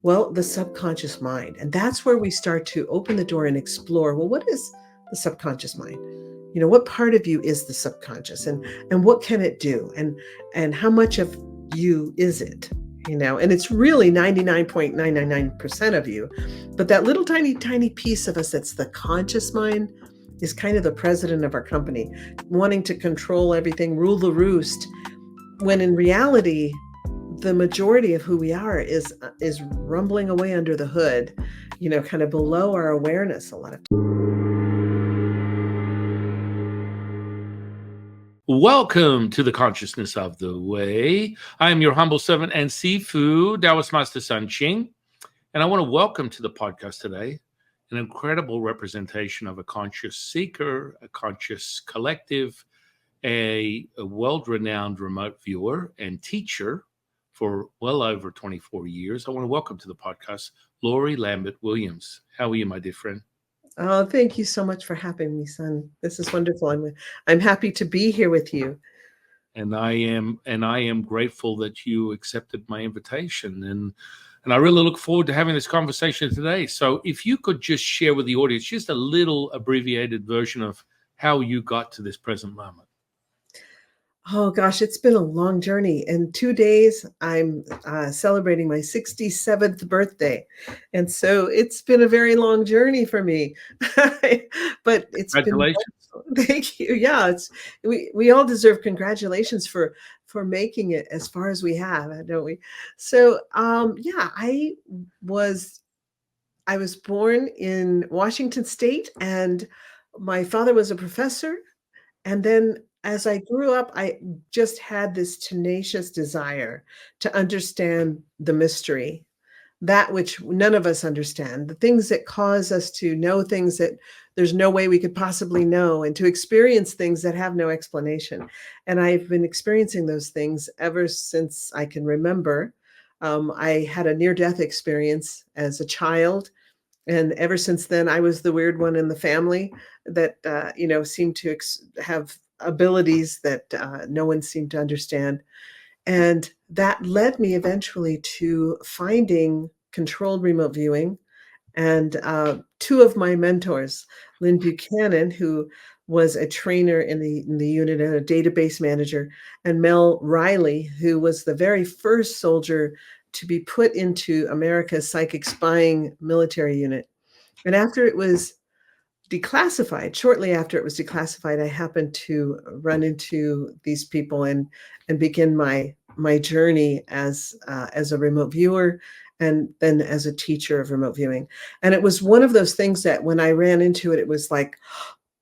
Well, the subconscious mind. And that's where we start to open the door and explore, well, what is the subconscious mind? What part of you is the subconscious, and what can it do? And how much of you is it? And it's really 99.999% of you. But that little tiny piece of us that's the conscious mind is kind of the president of our company, wanting to control everything, rule the roost, when in reality, the majority of who we are is rumbling away under the hood, kind of below our awareness a lot of times. Welcome to the Consciousness of the Way. I am your humble servant and Sifu, Taoist Master San Qing, and I want to welcome to the podcast today an incredible representation of a conscious seeker, a conscious collective, a world-renowned remote viewer and teacher for well over 24 years. I want to welcome to the podcast Lambert Williams. How are you, my dear friend? Oh, thank you so much for having me, son. This is wonderful. I'm happy to be here with you. And I am grateful that you accepted my invitation. And I really look forward to having this conversation today. So if you could just share with the audience just a little abbreviated version of how you got to this present moment. Oh gosh, it's been a long journey. In 2 days, I'm celebrating my 67th birthday. And so it's been a very long journey for me. But it's been wonderful. Thank you. Yeah, we all deserve congratulations for making it as far as we have, don't we? So yeah, I was born in Washington State, and my father was a professor. And then as I grew up, I just had this tenacious desire to understand the mystery, that which none of us understand, the things that cause us to know things that there's no way we could possibly know, and to experience things that have no explanation. And I've been experiencing those things ever since I can remember. I had a near-death experience as a child. And ever since then, I was the weird one in the family that, seemed to have abilities that no one seemed to understand. And that led me eventually to finding controlled remote viewing. And two of my mentors, Lynn Buchanan, who was a trainer in the unit and a database manager, and Mel Riley, who was the very first soldier to be put into America's psychic spying military unit. And after it was declassified, shortly after it was declassified, I happened to run into these people and begin my journey as a remote viewer, and then as a teacher of remote viewing. And it was one of those things that when I ran into it, it was like,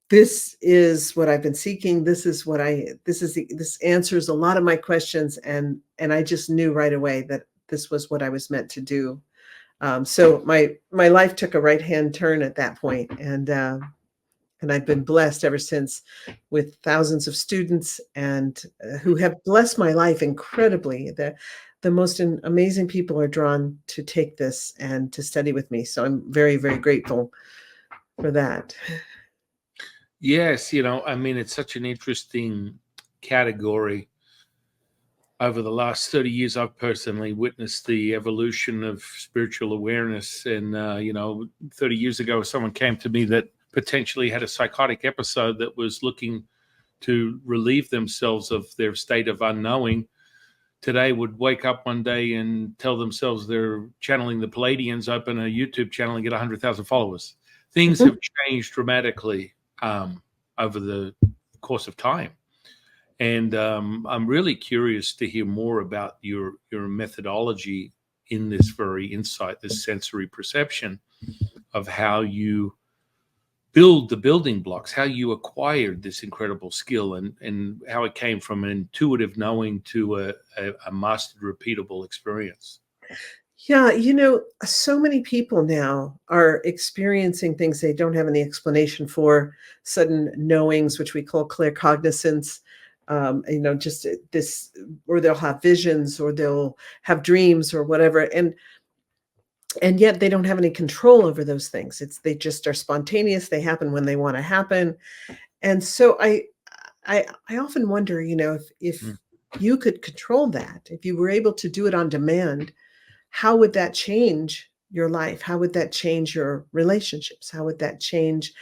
this is what I've been seeking. This answers a lot of my questions. And I just knew right away that this was what I was meant to do. So my life took a right-hand turn at that point, and I've been blessed ever since with thousands of students and who have blessed my life incredibly. The most amazing people are drawn to take this and to study with me. So I'm very, very grateful for that. Yes, it's such an interesting category. Over the last 30 years, I've personally witnessed the evolution of spiritual awareness. And, 30 years ago, someone came to me that potentially had a psychotic episode that was looking to relieve themselves of their state of unknowing. Today would wake up one day and tell themselves they're channeling the Palladians, open a YouTube channel and get 100,000 followers. Things have changed dramatically over the course of time. And I'm really curious to hear more about your methodology in this very insight, this sensory perception of how you build the building blocks, how you acquired this incredible skill, and how it came from an intuitive knowing to a mastered, repeatable experience. Yeah, so many people now are experiencing things they don't have any explanation for, sudden knowings, which we call claircognizance. Just this, or they'll have visions, or they'll have dreams, or whatever, and yet they don't have any control over those things. They just are spontaneous. They happen when they want to happen. And so I often wonder, if you could control that, if you were able to do it on demand, how would that change your life? How would that change your relationships? How would that change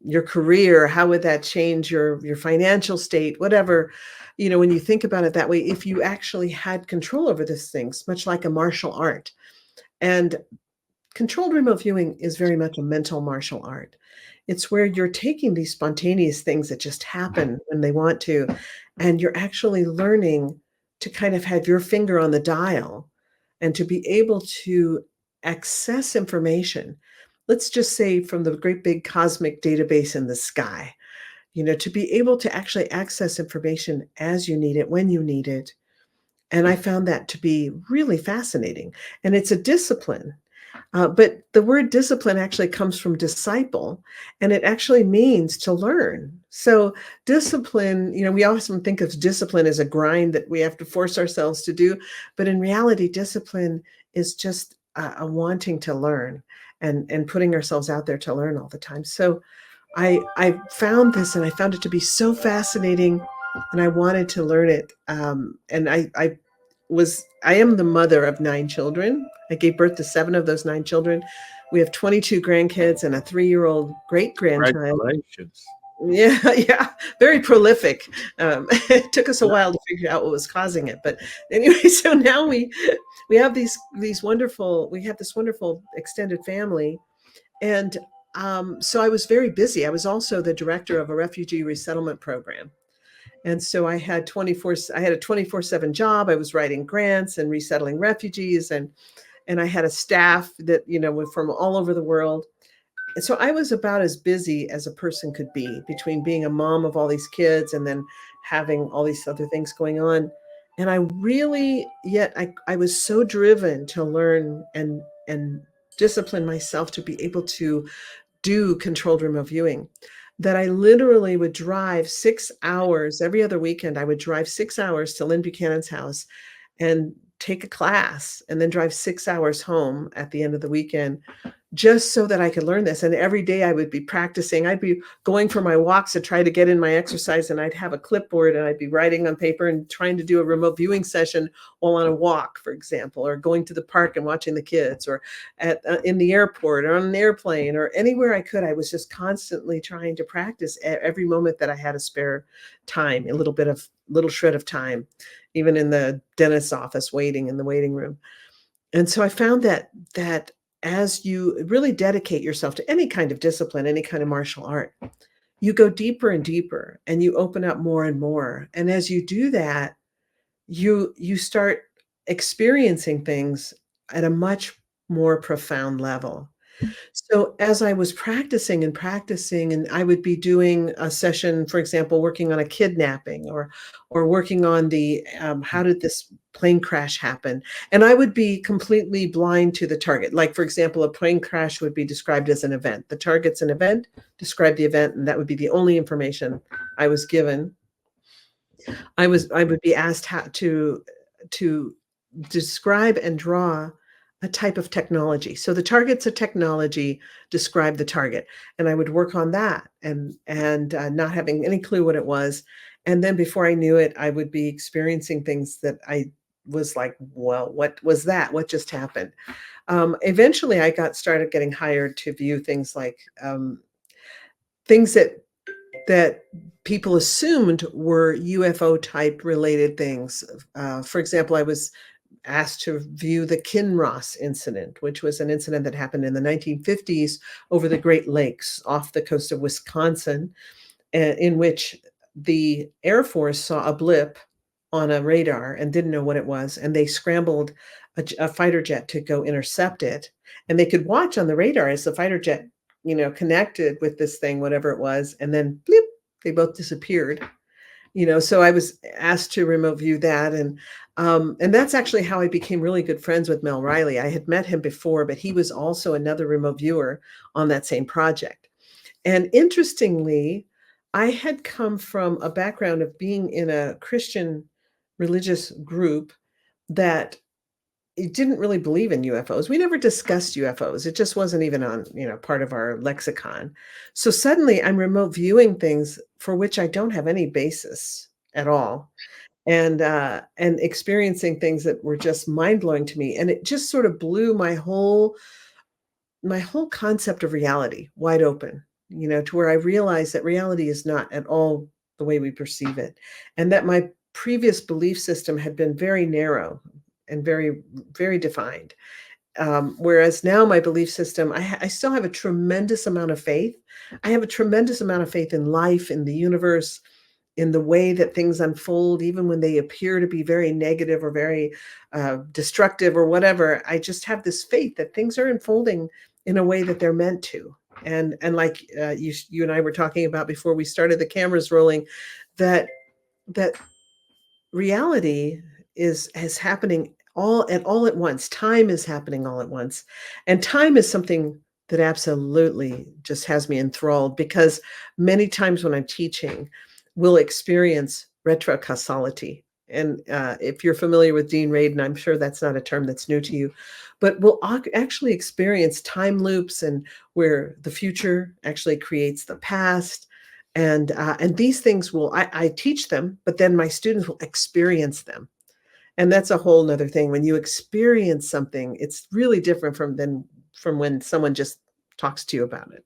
your career? How would that change your financial state? Whatever, when you think about it that way, if you actually had control over these things, much like a martial art. And controlled remote viewing is very much a mental martial art. It's where you're taking these spontaneous things that just happen when they want to, and you're actually learning to kind of have your finger on the dial and to be able to access information. Let's just say from the great big cosmic database in the sky, to be able to actually access information as you need it, when you need it. And I found that to be really fascinating. And it's a discipline. But the word discipline actually comes from disciple, and it actually means to learn. So, discipline, we often think of discipline as a grind that we have to force ourselves to do. But in reality, discipline is just a wanting to learn and putting ourselves out there to learn all the time. So, I found this and I found it to be so fascinating and I wanted to learn it. And I am the mother of 9 children. I gave birth to 7 of those 9 children. We have 22 grandkids and a 3-year-old great-grandchild. Congratulations. Yeah, yeah, very prolific. It took us a Yeah. while to figure out what was causing it, but anyway, so now we have these wonderful we have this wonderful extended family, and, so I was very busy. I was also the director of a refugee resettlement program. And so I had a 24/7 job. I was writing grants and resettling refugees and I had a staff that, were from all over the world. And so I was about as busy as a person could be between being a mom of all these kids and then having all these other things going on. And I really yet I was so driven to learn and discipline myself to be able to do controlled remote viewing that I literally would drive 6 hours every other weekend. I would drive 6 hours to Lynn Buchanan's house and take a class and then drive 6 hours home at the end of the weekend just so that I could learn this. And every day I would be practicing. I'd be going for my walks to try to get in my exercise, and I'd have a clipboard and I'd be writing on paper and trying to do a remote viewing session while on a walk, for example, or going to the park and watching the kids, or in the airport or on an airplane or anywhere I could. I was just constantly trying to practice every moment that I had a spare time, a little shred of time, even in the dentist's office, waiting in the waiting room. And so I found that as you really dedicate yourself to any kind of discipline, any kind of martial art, you go deeper and deeper and you open up more and more. And as you do that, you start experiencing things at a much more profound level. So as I was practicing and practicing, and I would be doing a session, for example, working on a kidnapping or working on the how did this plane crash happen? And I would be completely blind to the target. Like, for example, a plane crash would be described as an event. The target's an event, describe the event, and that would be the only information I was given. I would be asked how to describe and draw a type of technology. So the target's a technology, describe the target, and I would work on that and not having any clue what it was. And then before I knew it, I would be experiencing things that I was like, "Well, what was that? What just happened?" Eventually, I got started getting hired to view things like things that people assumed were UFO type related things. For example, I was asked to view the Kinross incident, which was an incident that happened in the 1950s over the Great Lakes off the coast of Wisconsin, in which the Air Force saw a blip on a radar and didn't know what it was, and they scrambled a fighter jet to go intercept it. And they could watch on the radar as the fighter jet, connected with this thing, whatever it was, and then blip, they both disappeared. So I was asked to remote view that, and that's actually how I became really good friends with Mel Riley. I had met him before, but he was also another remote viewer on that same project. And interestingly, I had come from a background of being in a Christian religious group that it didn't really believe in UFOs. We never discussed UFOs. It just wasn't even on, part of our lexicon. So suddenly I'm remote viewing things for which I don't have any basis at all. and experiencing things that were just mind-blowing to me, and it just sort of blew my whole concept of reality wide open, to where I realized that reality is not at all the way we perceive it, and that my previous belief system had been very narrow and very, very defined. Whereas now my belief system, I still have a tremendous amount of faith. I have a tremendous amount of faith in life, in the universe, in the way that things unfold, even when they appear to be very negative or very destructive or whatever. I just have this faith that things are unfolding in a way that they're meant to. And like you and I were talking about before we started the cameras rolling, that reality is happening all at once. Time is happening all at once, and time is something that absolutely just has me enthralled, because many times when I'm teaching, we'll experience retrocausality. And if you're familiar with Dean Radin, I'm sure that's not a term that's new to you, but we'll actually experience time loops, and where the future actually creates the past, and these things I teach them, but then my students will experience them. And that's a whole nother thing. When you experience something, it's really different from when someone just talks to you about it,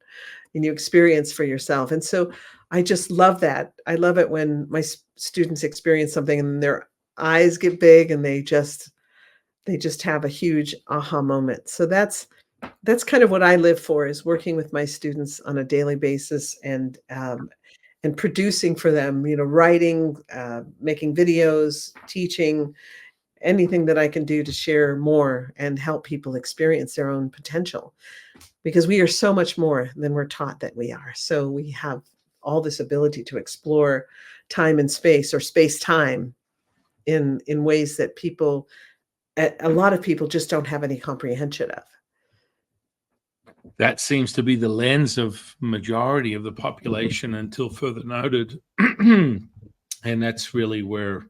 and you experience for yourself. And so I just love that. I love it when my students experience something and their eyes get big, and they just have a huge aha moment. So that's kind of what I live for, is working with my students on a daily basis, and producing for them, writing, making videos, teaching, anything that I can do to share more and help people experience their own potential, because we are so much more than we're taught that we are. So we have all this ability to explore time and space, or space time, in ways that a lot of people just don't have any comprehension of. That seems to be the lens of majority of the population until further noted. And that's really where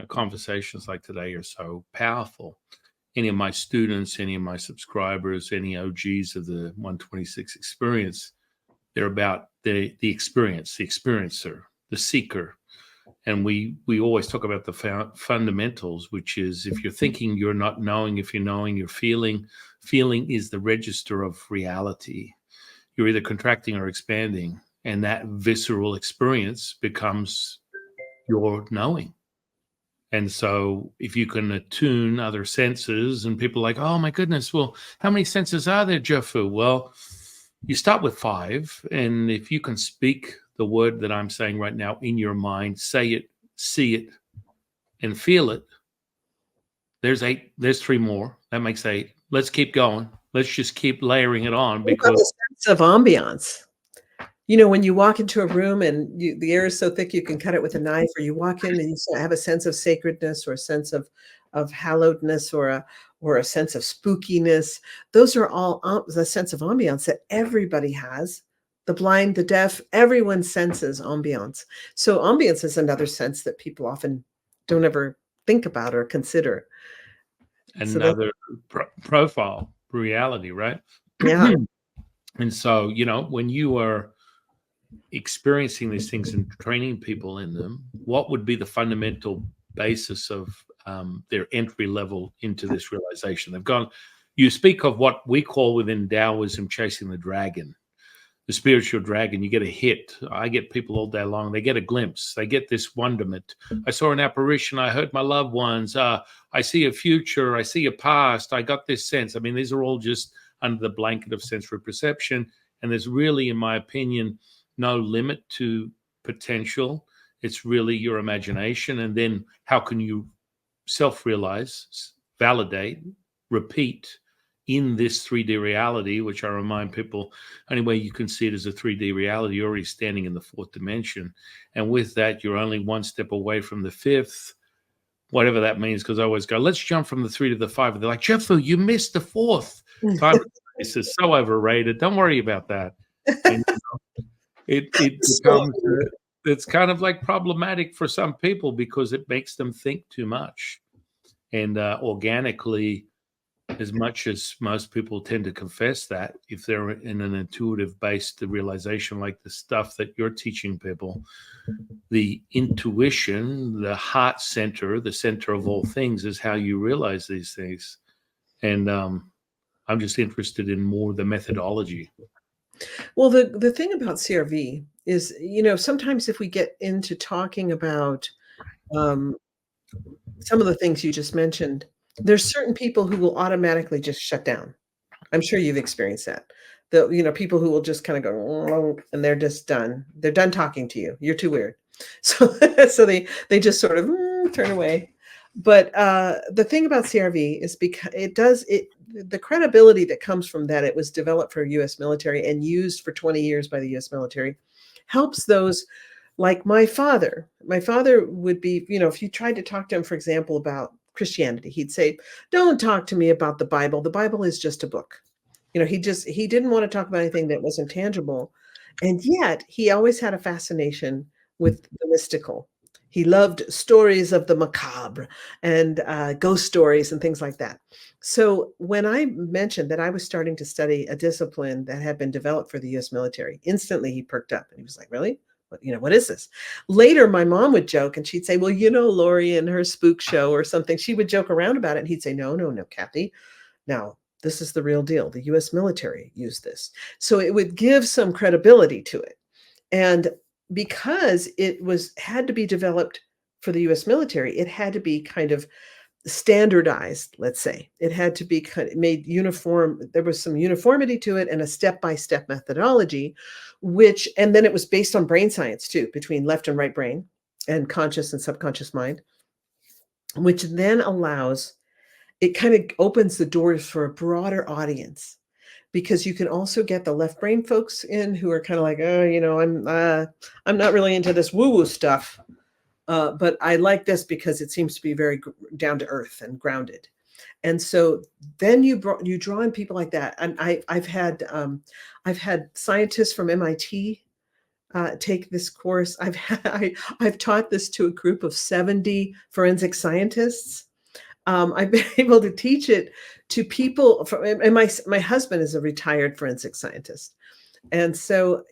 conversations like today are so powerful. Any of my students, any of my subscribers, any OGs of the 126 experience, they're about the experience, the experiencer, the seeker. And we always talk about the fundamentals, which is, if you're thinking, you're not knowing. If you're knowing, you're feeling. Feeling is the register of reality. You're either contracting or expanding, and that visceral experience becomes your knowing. And so if you can attune other senses, and people are like, oh my goodness, well, how many senses are there, Jeffu? Well, you start with 5. And if you can speak the word that I'm saying right now in your mind, say it, see it, and feel it, there's 8. There's 3 more. That makes 8. Let's keep going. Let's just keep layering it on, What about because the sense of ambiance? When you walk into a room and the air is so thick you can cut it with a knife, or you walk in and you have a sense of sacredness, or a sense of hallowedness, or a sense of spookiness. Those are all the sense of ambiance that everybody has. The blind, the deaf, everyone senses ambiance. So ambiance is another sense that people often don't ever think about or consider. So that's, another profile reality, right? yeah. And so, when you are experiencing these things and training people in them, what would be the fundamental basis of their entry level into this realization? You speak of what we call within Taoism chasing the dragon, the spiritual dragon. You get a hit. I get people all day long. They get a glimpse. They get this wonderment. I saw an apparition. I heard my loved ones. I see a future. I see a past. I got this sense. I mean, these are all just under the blanket of sensory perception. And there's really, in my opinion, no limit to potential. It's really your imagination. And then how can you self-realize, validate, repeat in this 3D reality, which I remind people, only way you can see it as a 3D reality, you're already standing in the 4th dimension. And with that, you're only one step away from the 5th, whatever that means, because I always go, let's jump from the 3 to the 5. And they're like, Jeffu, you missed the 4th. Time is so overrated. Don't worry about that. And it becomes, it's kind of like problematic for some people, because it makes them think too much. And organically, as much as most people tend to confess that, if they're in an intuitive based realization like the stuff that you're teaching people, the intuition, the heart center, the center of all things, is how you realize these things. And I'm just interested in more the methodology. Well, the thing about CRV is, sometimes if we get into talking about um, some of the things you just mentioned, there's certain people who will automatically just shut down. I'm sure you've experienced that. People who will just kind of go and they're just done. They're done talking to you. You're too weird. So so they just sort of turn away. But the thing about CRV is because the credibility that comes from that, it was developed for US military and used for 20 years by the US military, helps those like my father. My father would be, if you tried to talk to him, for example, about Christianity, he'd say, "Don't talk to me about the Bible. The Bible is just a book." He didn't want to talk about anything that wasn't tangible. And yet he always had a fascination with the mystical. He loved stories of the macabre and ghost stories and things like that. So when I mentioned that I was starting to study a discipline that had been developed for the US military, instantly he perked up and he was like, "Really? What is this?" Later, my mom would joke and she'd say, "Well, Lori and her spook show or something." She would joke around about it. And he'd say, "No, no, no, Kathy. Now, this is the real deal. The US military used this." So it would give some credibility to it. And because it had to be developed for the US military, it had to be kind of standardized, let's say. It had to be kind of made uniform. There was some uniformity to it and a step-by-step methodology, and then it was based on brain science too, between left and right brain and conscious and subconscious mind, which then it kind of opens the doors for a broader audience, because you can also get the left brain folks in who are kind of like, "Oh, I'm not really into this woo-woo stuff, but I like this because it seems to be very down to earth and grounded." And so then you draw in people like that. And I've had scientists from MIT take this course. I've taught this to a group of 70 forensic scientists. I've been able to teach it to people and my husband is a retired forensic scientist. And so,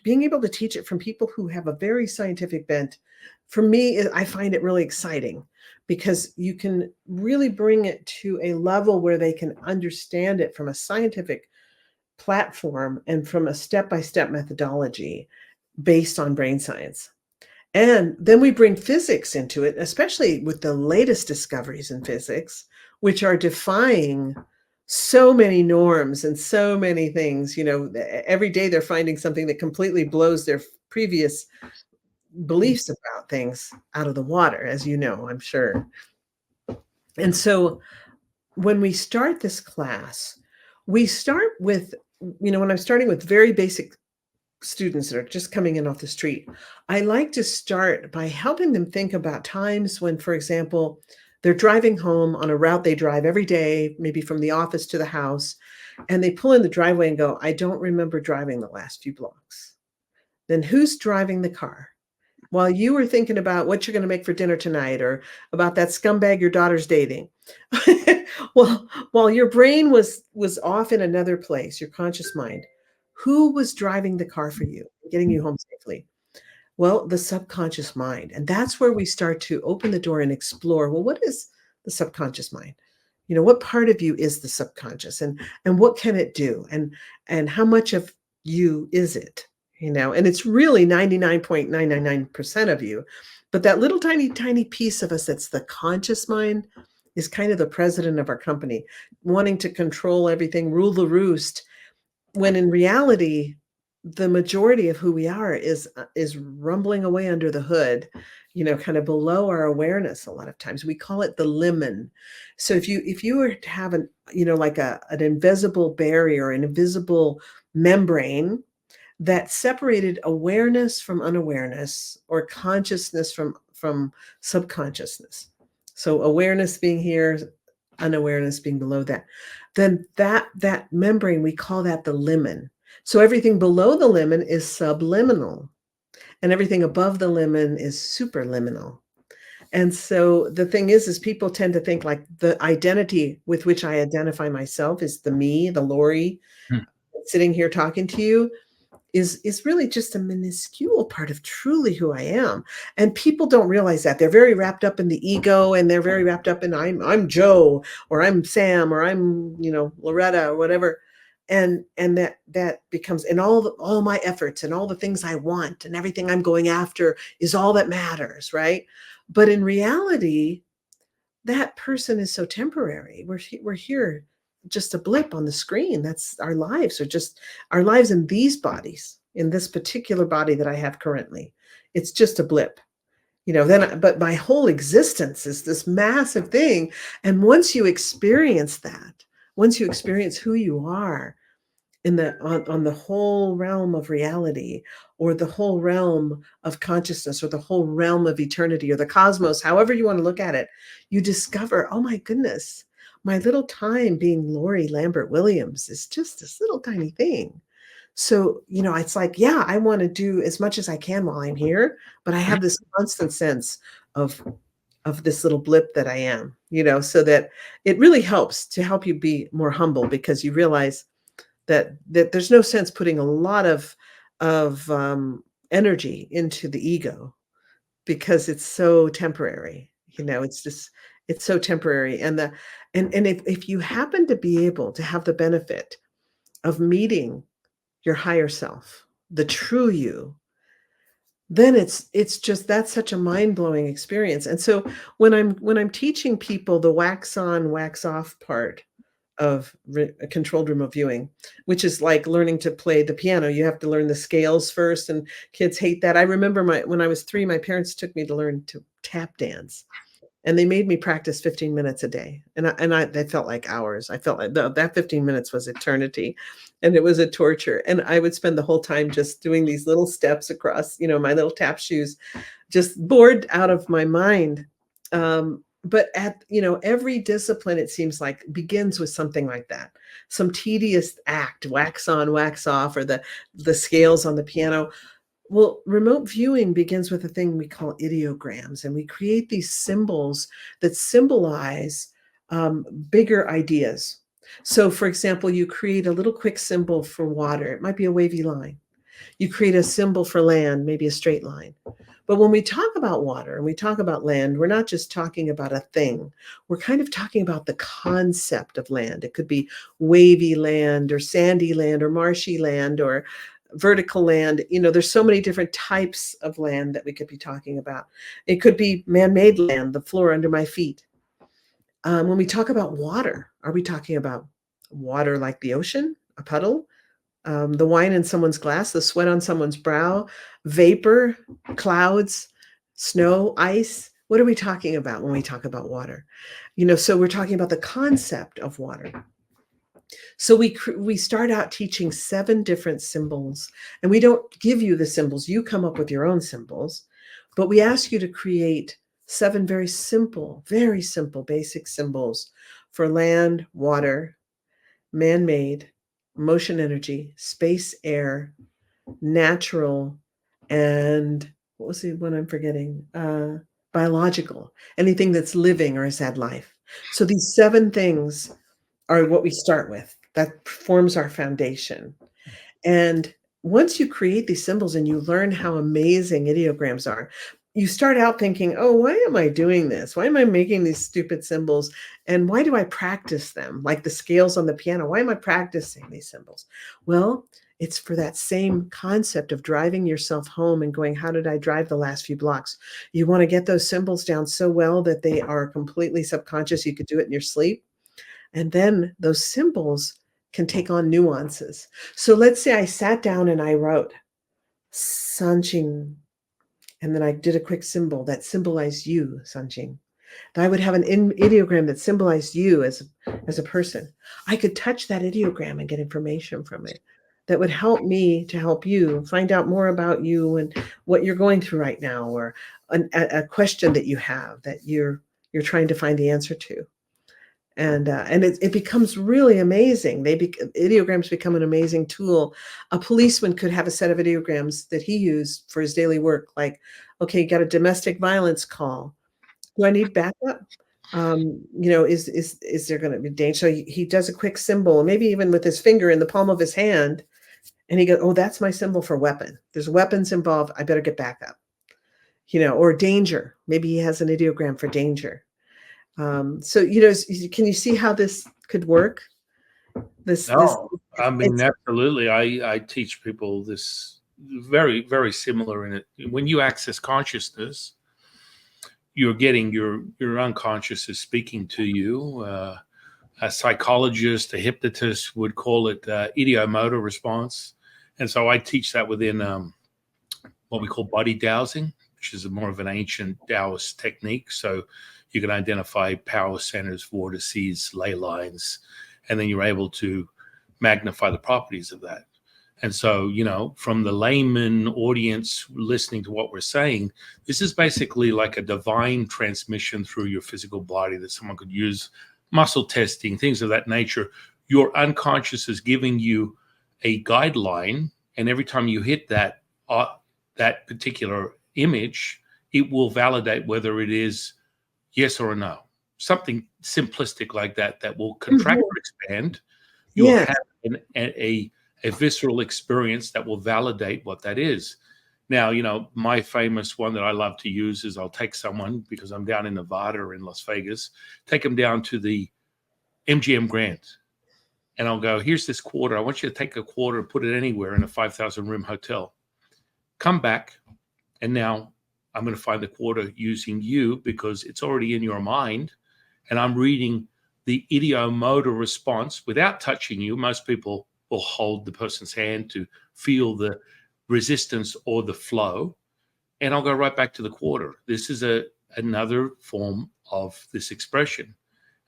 being able to teach it from people who have a very scientific bent, for me, I find it really exciting, because you can really bring it to a level where they can understand it from a scientific platform and from a step-by-step methodology based on brain science. And then we bring physics into it, especially with the latest discoveries in physics, which are defying so many norms and so many things. Every day they're finding something that completely blows their previous beliefs about things out of the water, as you know, I'm sure. And so when we start this class, we start with, when I'm starting with very basic students that are just coming in off the street, I like to start by helping them think about times when, for example, they're driving home on a route they drive every day, maybe from the office to the house, and they pull in the driveway and go, "I don't remember driving the last few blocks." Then who's driving the car? While you were thinking about what you're going to make for dinner tonight, or about that scumbag your daughter's dating. Well, while your brain was off in another place, your conscious mind, who was driving the car for you, getting you home safely? Well, the subconscious mind. And that's where we start to open the door and explore, well, what is the subconscious mind? What part of you is the subconscious, and what can it do? And how much of you is it? And it's really 99.999% of you. But that little tiny, tiny piece of us that's the conscious mind is kind of the president of our company, wanting to control everything, rule the roost, when in reality, the majority of who we are is rumbling away under the hood, kind of below our awareness. A lot of times we call it the limen. So if you were to have like an invisible barrier, an invisible membrane that separated awareness from unawareness, or consciousness from subconsciousness. So awareness being here, unawareness being below that. Then that membrane, we call that the limen. So everything below the limen is subliminal, and everything above the limen is superliminal. And so the thing is people tend to think like the identity with which I identify myself is the me, the Lori Hmm. sitting here talking to you is really just a minuscule part of truly who I am. And people don't realize that. They're very wrapped up in the ego, and they're very wrapped up in I'm Joe, or I'm Sam, or I'm, Loretta, or whatever. And that becomes, and all my efforts and all the things I want and everything I'm going after is all that matters, right? But in reality, that person is so temporary. We're here, just a blip on the screen. That's our lives, are just our lives in these bodies, in this particular body that I have currently. It's just a blip. But my whole existence is this massive thing. And once you experience that, once you experience who you are on the whole realm of reality, or the whole realm of consciousness, or the whole realm of eternity, or the cosmos, however you want to look at it, you discover, oh my goodness, my little time being Lori Lambert Williams is just this little tiny thing. So, it's like, yeah, I want to do as much as I can while I'm here, but I have this constant sense of this little blip that I am, so that it really helps to help you be more humble, because you realize that there's no sense putting a lot of energy into the ego, because it's so temporary. It's so temporary. And if you happen to be able to have the benefit of meeting your higher self, the true you, then it's just, that's such a mind-blowing experience. And so when I'm teaching people the wax on, wax off part of a controlled remote viewing, which is like learning to play the piano. You have to learn the scales first, and kids hate that. I remember when I was 3, my parents took me to learn to tap dance, and they made me practice 15 minutes a day. And they felt like hours. I felt like that 15 minutes was eternity, and it was a torture. And I would spend the whole time just doing these little steps across, my little tap shoes, just bored out of my mind. But every discipline, it seems like, begins with something like that, some tedious act, wax on, wax off, or the scales on the piano. Well, remote viewing begins with a thing we call ideograms, and we create these symbols that symbolize bigger ideas. So, for example, you create a little quick symbol for water. It might be a wavy line. You create a symbol for land, maybe a straight line. But when we talk about water and we talk about land, we're not just talking about a thing. We're kind of talking about the concept of land. It could be wavy land, or sandy land, or marshy land, or vertical land. There's so many different types of land that we could be talking about. It could be man-made land, the floor under my feet. When we talk about water, are we talking about water like the ocean, a puddle? The wine in someone's glass, the sweat on someone's brow, vapor, clouds, snow, ice. What are we talking about when we talk about water? So we're talking about the concept of water. So we start out teaching 7 different symbols, and we don't give you the symbols. You come up with your own symbols, but we ask you to create 7 very simple, basic symbols for land, water, man-made, motion energy, space, air, natural, and what was the one I'm forgetting? Biological, anything that's living or has had life. So these 7 things are what we start with. That forms our foundation. And once you create these symbols and you learn how amazing ideograms are, you start out thinking, oh, why am I doing this? Why am I making these stupid symbols? And why do I practice them? Like the scales on the piano. Why am I practicing these symbols? Well, it's for that same concept of driving yourself home and going, how did I drive the last few blocks? You want to get those symbols down so well that they are completely subconscious. You could do it in your sleep. And then those symbols can take on nuances. So let's say I sat down and I wrote San Qing, and then I did a quick symbol that symbolized you, San Qing. Then I would have an ideogram that symbolized you as a person. I could touch that ideogram and get information from it that would help me to help you find out more about you and what you're going through right now, or a question that you have that you're trying to find the answer to. And it becomes really amazing. Ideograms become an amazing tool. A policeman could have a set of ideograms that he used for his daily work. Like, okay, you got a domestic violence call. Do I need backup? Is there going to be danger? So he does a quick symbol, maybe even with his finger in the palm of his hand, and he goes, "Oh, that's my symbol for weapon. There's weapons involved. I better get backup." Or danger. Maybe he has an ideogram for danger. So can you see how this could work? This No, I mean, it's absolutely. I teach people this very, very similar in it. When you access consciousness, you're getting your unconscious is speaking to you. A psychologist, a hypnotist would call it idiomotor response. And so I teach that within what we call body dowsing, which is more of an ancient Taoist technique. So you can identify power centers, vortices, ley lines, and then you're able to magnify the properties of that. And so, from the layman audience listening to what we're saying, this is basically like a divine transmission through your physical body that someone could use, muscle testing, things of that nature. Your unconscious is giving you a guideline, and every time you hit that particular image, it will validate whether it is yes or a no. Something simplistic like that will contract or expand. You'll yes. have a visceral experience that will validate what that is. Now, my famous one that I love to use is I'll take someone, because I'm down in Nevada or in Las Vegas, take them down to the MGM Grand. And I'll go, here's this quarter. I want you to take a quarter and put it anywhere in a 5,000 room hotel. Come back. And now I'm going to find the quarter using you because it's already in your mind. And I'm reading the idiomotor response without touching you. Most people will hold the person's hand to feel the resistance or the flow. And I'll go right back to the quarter. This is another form of this expression.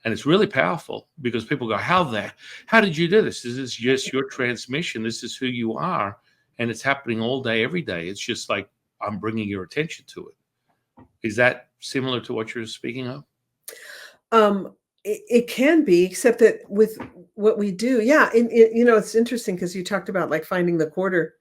And it's really powerful because people go, how did you do this? This is just your transmission. This is who you are. And it's happening all day, every day. It's just like I'm bringing your attention to it. Is that similar to what you're speaking of? It can be, except that with what we do, yeah. It's interesting because you talked about like finding the quarter.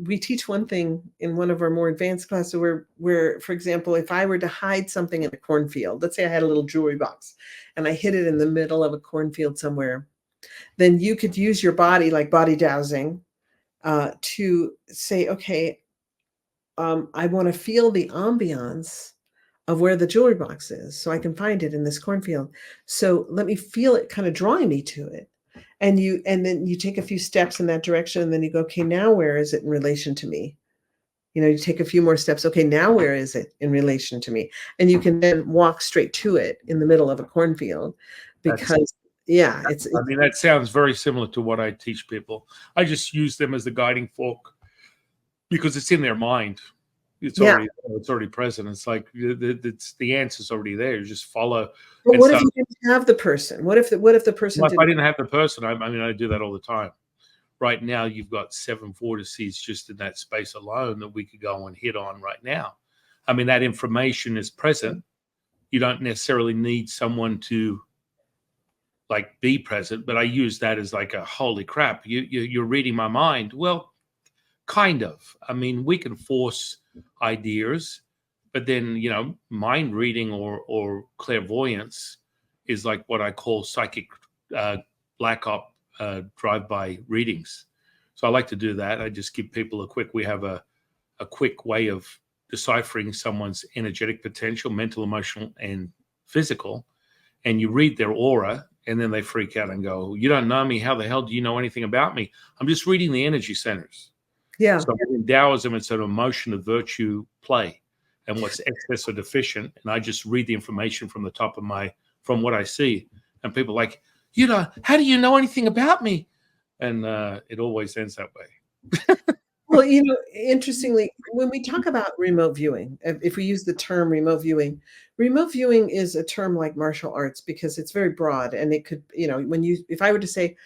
We teach one thing in one of our more advanced classes where, for example, if I were to hide something in a cornfield, let's say I had a little jewelry box and I hid it in the middle of a cornfield somewhere, then you could use your body, like body dowsing, to say, okay, I want to feel the ambiance of where the jewelry box is so I can find it in this cornfield. So let me feel it kind of drawing me to it. And then you take a few steps in that direction, and then you go, okay, now where is it in relation to me? You take a few more steps. Okay, now where is it in relation to me? And you can then walk straight to it in the middle of a cornfield because that sounds very similar to what I teach people. I just use them as the guiding fork because it's in their mind. It's already present. It's like the answer's already there. You just follow. But what if you didn't have the person? What if the person if I didn't have the person? I do that all the time. Right now, you've got 7 vortices just in that space alone that we could go and hit on right now. I mean, that information is present. You don't necessarily need someone to like be present, but I use that as like a holy crap. You're reading my mind. Well, kind of. I mean, we can force ideas, but then mind reading or clairvoyance is like what I call psychic black op drive-by readings. So I like to do that. I just give people we have a quick way of deciphering someone's energetic potential, mental, emotional, and physical. And you read their aura, and then they freak out and go, you don't know me. How the hell do you know anything about me? I'm just reading the energy centers. Yeah. So in Taoism, it's an emotion of virtue play and what's excess or deficient. And I just read the information from the top of from what I see. And people are like, how do you know anything about me? And it always ends that way. Well, interestingly, when we talk about remote viewing, if we use the term remote viewing is a term like martial arts because it's very broad. And it could, if I were to say,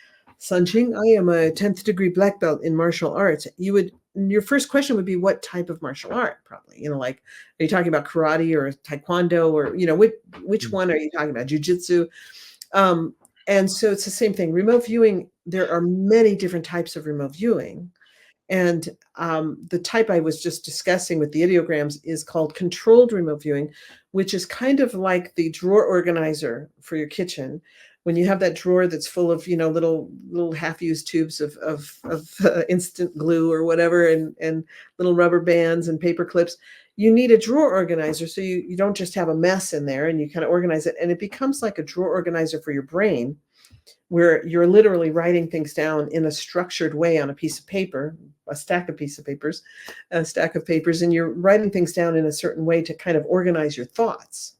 San Qing, I am a 10th degree black belt in martial arts, your first question would be what type of martial art, probably, like, are you talking about karate or taekwondo or, which one are you talking about? Jiu-jitsu. And so it's the same thing. Remote viewing, there are many different types of remote viewing. And the type I was just discussing with the ideograms is called controlled remote viewing, which is kind of like the drawer organizer for your kitchen. When you have that drawer that's full of, little half-used tubes of instant glue or whatever, and little rubber bands and paper clips, you need a drawer organizer so you don't just have a mess in there, and you kind of organize it, and it becomes like a drawer organizer for your brain, where you're literally writing things down in a structured way on a piece of paper, a stack of papers, and you're writing things down in a certain way to kind of organize your thoughts.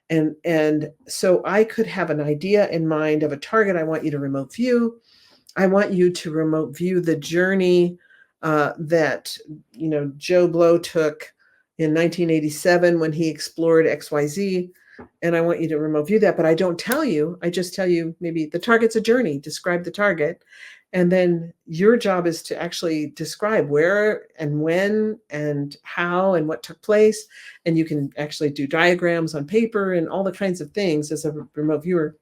And so I could have an idea in mind of a target I want you to remote view. I want you to remote view the journey that Joe Blow took in 1987 when he explored XYZ. And I want you to remote view that, but I don't tell you. I just tell you maybe the target's a journey, describe the target. And then your job is to actually describe where and when and how and what took place. And you can actually do diagrams on paper and all the kinds of things as a remote viewer.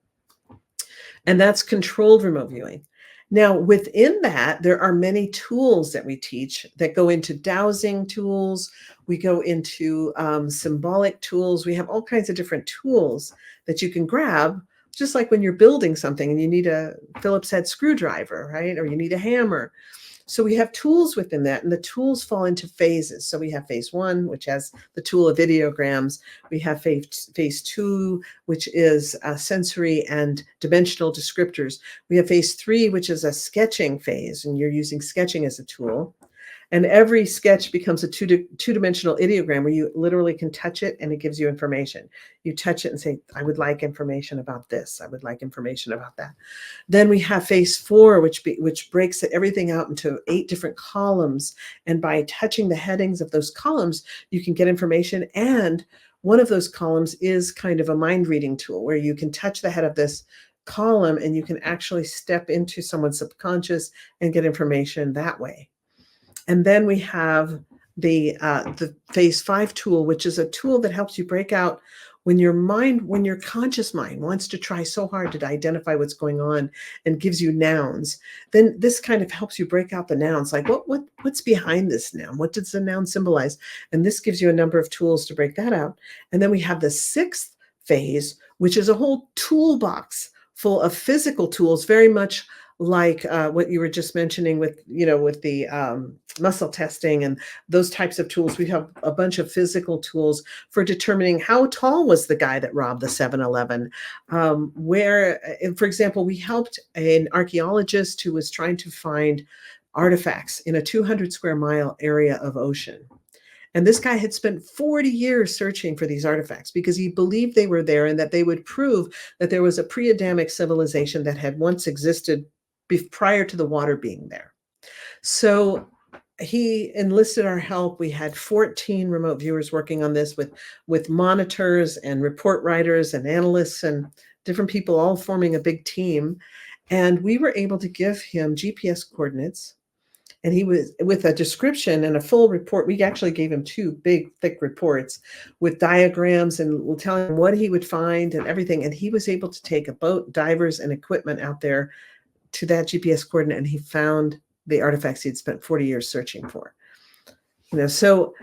And that's controlled remote viewing. Now, within that, there are many tools that we teach that go into dowsing tools. We go into symbolic tools. We have all kinds of different tools that you can grab, just like when you're building something and you need a Phillips head screwdriver, right? Or you need a hammer. So we have tools within that, and the tools fall into phases. So we have phase 1, which has the tool of ideograms. We have phase 2, which is sensory and dimensional descriptors. We have phase 3, which is a sketching phase, and you're using sketching as a tool. And every sketch becomes a two-dimensional ideogram where you literally can touch it and it gives you information. You touch it and say, I would like information about this. I would like information about that. Then we have phase 4, which breaks everything out into 8 different columns. And by touching the headings of those columns, you can get information. And one of those columns is kind of a mind reading tool where you can touch the head of this column and you can actually step into someone's subconscious and get information that way. And then we have the phase 5 tool, which is a tool that helps you break out when your conscious mind wants to try so hard to identify what's going on and gives you nouns. Then this kind of helps you break out the nouns, like what's behind this noun? What does the noun symbolize? And this gives you a number of tools to break that out. And then we have the 6th phase, which is a whole toolbox full of physical tools, very much like what you were just mentioning with the muscle testing and those types of tools. We have a bunch of physical tools for determining how tall was the guy that robbed the 7-Eleven. For example, we helped an archaeologist who was trying to find artifacts in a 200 square mile area of ocean. And this guy had spent 40 years searching for these artifacts because he believed they were there and that they would prove that there was a pre-Adamic civilization that had once existed prior to the water being there. So he enlisted our help. We had 14 remote viewers working on this with monitors and report writers and analysts and different people all forming a big team. And we were able to give him GPS coordinates. And he was with a description and a full report. We actually gave him 2 big, thick reports with diagrams, and we'll tell him what he would find and everything. And he was able to take a boat, divers, and equipment out there to that GPS coordinate, and he found the artifacts he'd spent 40 years searching for. So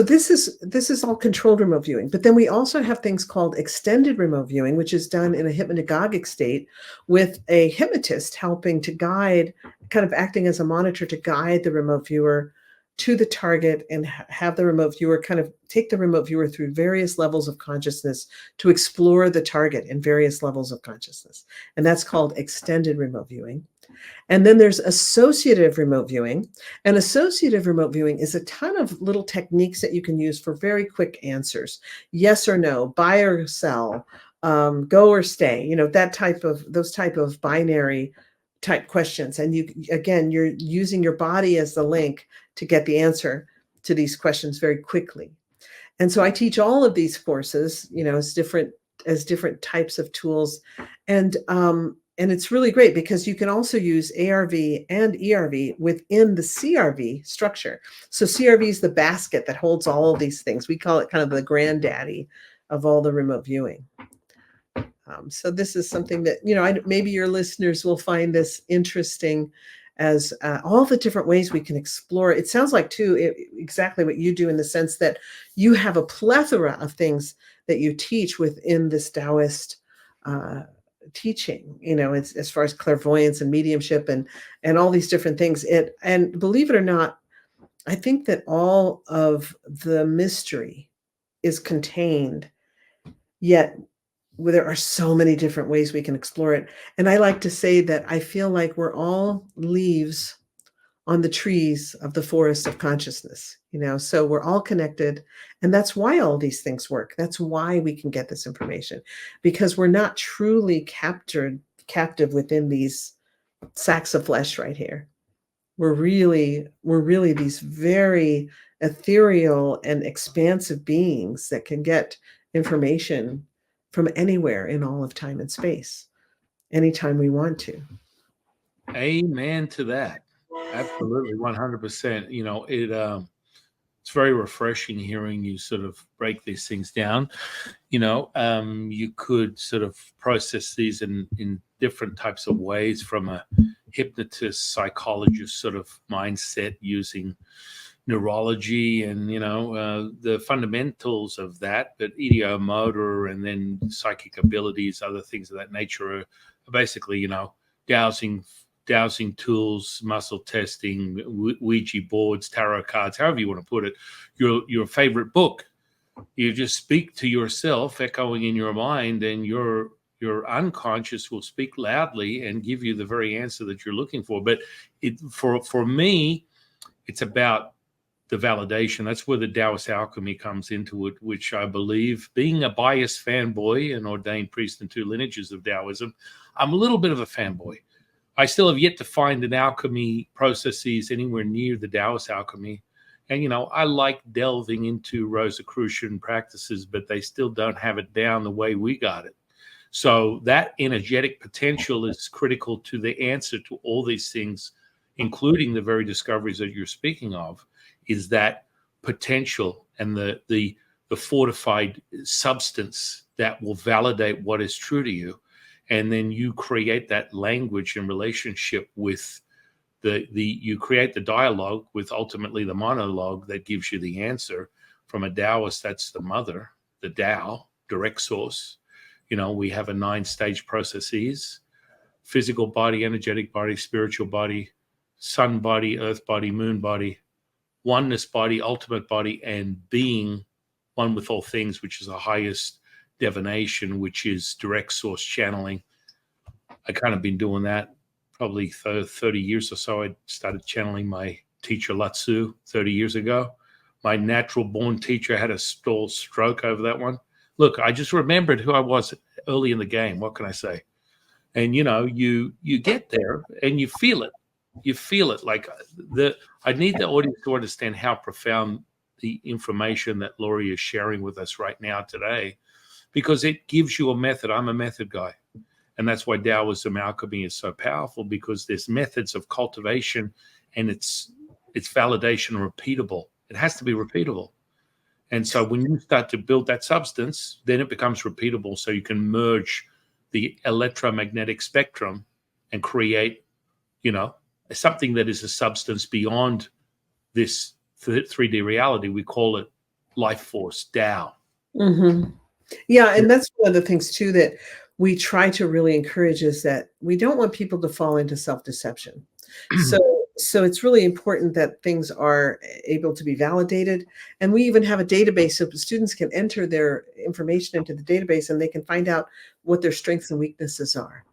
this is all controlled remote viewing. But then we also have things called extended remote viewing, which is done in a hypnagogic state with a hypnotist helping to guide, kind of acting as a monitor to guide the remote viewer to the target and have the remote viewer kind of take the remote viewer through various levels of consciousness to explore the target in various levels of consciousness. And that's called extended remote viewing. And then there's associative remote viewing. And associative remote viewing is a ton of little techniques that you can use for very quick answers. Yes or no, buy or sell, go or stay, those type of binary type questions. And you're using your body as the link to get the answer to these questions very quickly. And so I teach all of these courses, as different types of tools. And it's really great because you can also use ARV and ERV within the CRV structure. So CRV is the basket that holds all of these things. We call it kind of the granddaddy of all the remote viewing. So this is something that, maybe your listeners will find this interesting as all the different ways we can explore. It sounds like too exactly what you do, in the sense that you have a plethora of things that you teach within this Taoist uh, teaching. As far as clairvoyance and mediumship and all these different things. And believe it or not, I think that all of the mystery is contained, yet there are so many different ways we can explore it. And I like to say that I feel like we're all leaves on the trees of the forest of consciousness, so we're all connected. And that's why all these things work. That's why we can get this information, because we're not truly captive within these sacks of flesh right here. We're really these very ethereal and expansive beings that can get information from anywhere in all of time and space, anytime we want to. Amen to that. Absolutely, 100%. It's very refreshing hearing you sort of break these things down. You could sort of process these in different types of ways, from a hypnotist, psychologist sort of mindset, using neurology and the fundamentals of that, but idiomotor and then psychic abilities, other things of that nature are basically dowsing tools, muscle testing, Ouija boards, tarot cards, however you want to put it. Your favorite book, you just speak to yourself, echoing in your mind, and your unconscious will speak loudly and give you the very answer that you're looking for. But for me, it's about the validation. That's where the Taoist alchemy comes into it, which I believe, being a biased fanboy, an ordained priest in 2 lineages of Taoism, I'm a little bit of a fanboy. I still have yet to find an alchemy processes anywhere near the Taoist alchemy. And, I like delving into Rosicrucian practices, but they still don't have it down the way we got it. So that energetic potential is critical to the answer to all these things, including the very discoveries that you're speaking of, is that potential and the fortified substance that will validate what is true to you. And then you create that language and relationship with you create the dialogue with ultimately the monologue that gives you the answer. From a Taoist, that's the mother, the Tao, direct source. We have a 9-stage processes: physical body, energetic body, spiritual body, sun body, earth body, moon body, oneness body, ultimate body, and being one with all things, which is the highest divination, which is direct source channeling. I kind of been doing that probably 30 years or so. I started channeling my teacher Latsu 30 years ago. My natural born teacher had a stroke over that one. Look, I just remembered who I was early in the game. What can I say? And you get there and you feel it. You feel it. Like I need the audience to understand how profound the information that Laurie is sharing with us right now today, because it gives you a method. I'm a method guy. And that's why Taoism alchemy is so powerful, because there's methods of cultivation, and it's validation repeatable. It has to be repeatable. And so when you start to build that substance, then it becomes repeatable. So you can merge the electromagnetic spectrum and create, something that is a substance beyond this 3D reality. We call it life force, Tao. Mm-hmm. Yeah, and that's one of the things too that we try to really encourage, is that we don't want people to fall into self-deception. So it's really important that things are able to be validated. And we even have a database, so students can enter their information into the database and they can find out what their strengths and weaknesses are.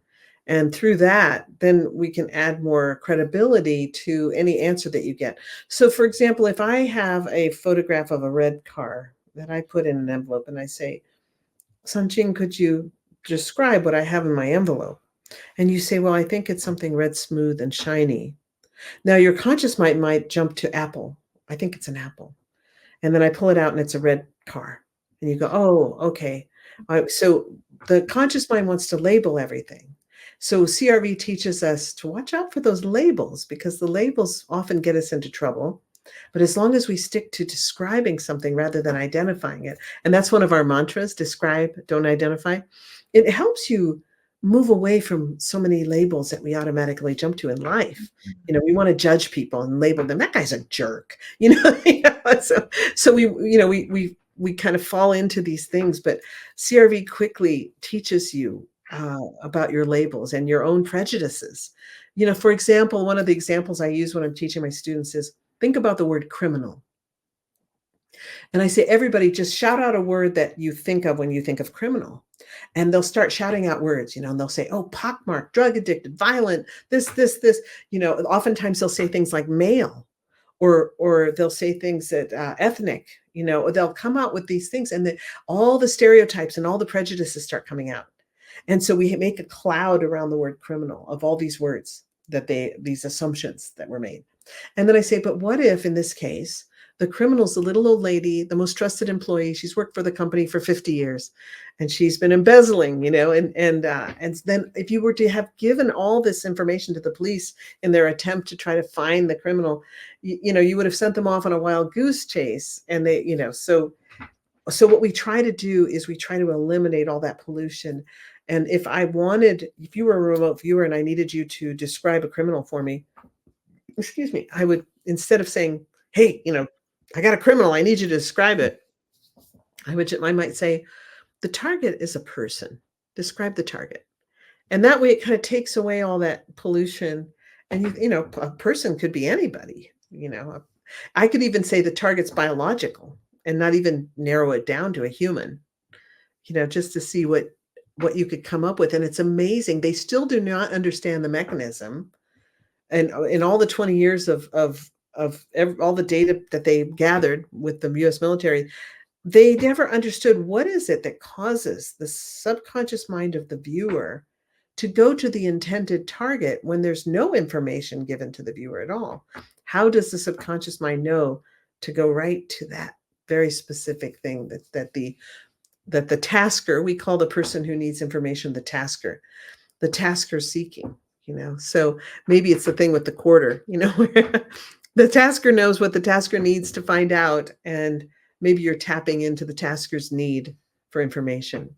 And through that, then we can add more credibility to any answer that you get. So for example, if I have a photograph of a red car that I put in an envelope and I say, San Qing, could you describe what I have in my envelope? And you say, well, I think it's something red, smooth, and shiny. Now your conscious mind might jump to apple. I think it's an apple. And then I pull it out and it's a red car. And you go, oh, okay. So the conscious mind wants to label everything. So CRV teaches us to watch out for those labels, because the labels often get us into trouble. But as long as we stick to describing something rather than identifying it, and that's one of our mantras: describe, don't identify, it helps you move away from so many labels that we automatically jump to in life. We want to judge people and label them. That guy's a jerk. So we kind of fall into these things. But CRV quickly teaches you about your labels and your own prejudices. For example, one of the examples I use when I'm teaching my students is think about the word criminal. And I say, everybody just shout out a word that you think of when you think of criminal. And they'll start shouting out words, and they'll say, oh, pockmarked, drug addicted, violent, this. Oftentimes they'll say things like male, or they'll say things that ethnic, or they'll come out with these things, and all the stereotypes and all the prejudices start coming out. And so we make a cloud around the word criminal of all these words these assumptions that were made. And then I say, but what if in this case, the criminal's the little old lady, the most trusted employee. She's worked for the company for 50 years and she's been embezzling, and then if you were to have given all this information to the police in their attempt to try to find the criminal, you would have sent them off on a wild goose chase. And so what we try to do is we try to eliminate all that pollution. And if you were a remote viewer and I needed you to describe a criminal for me, excuse me, I would, instead of saying, hey, I got a criminal, I need you to describe it, I might say, the target is a person. Describe the target. And that way it kind of takes away all that pollution. And a person could be anybody. I could even say the target's biological and not even narrow it down to a human, just to see what you could come up with. And it's amazing. They still do not understand the mechanism. And in all the 20 years of all the data that they gathered with the U.S. military, they never understood what is it that causes the subconscious mind of the viewer to go to the intended target when there's no information given to the viewer at all. How does the subconscious mind know to go right to that very specific thing that the tasker, we call the person who needs information the tasker seeking, so maybe it's the thing with the quarter, where the tasker knows what the tasker needs to find out, and maybe you're tapping into the tasker's need for information.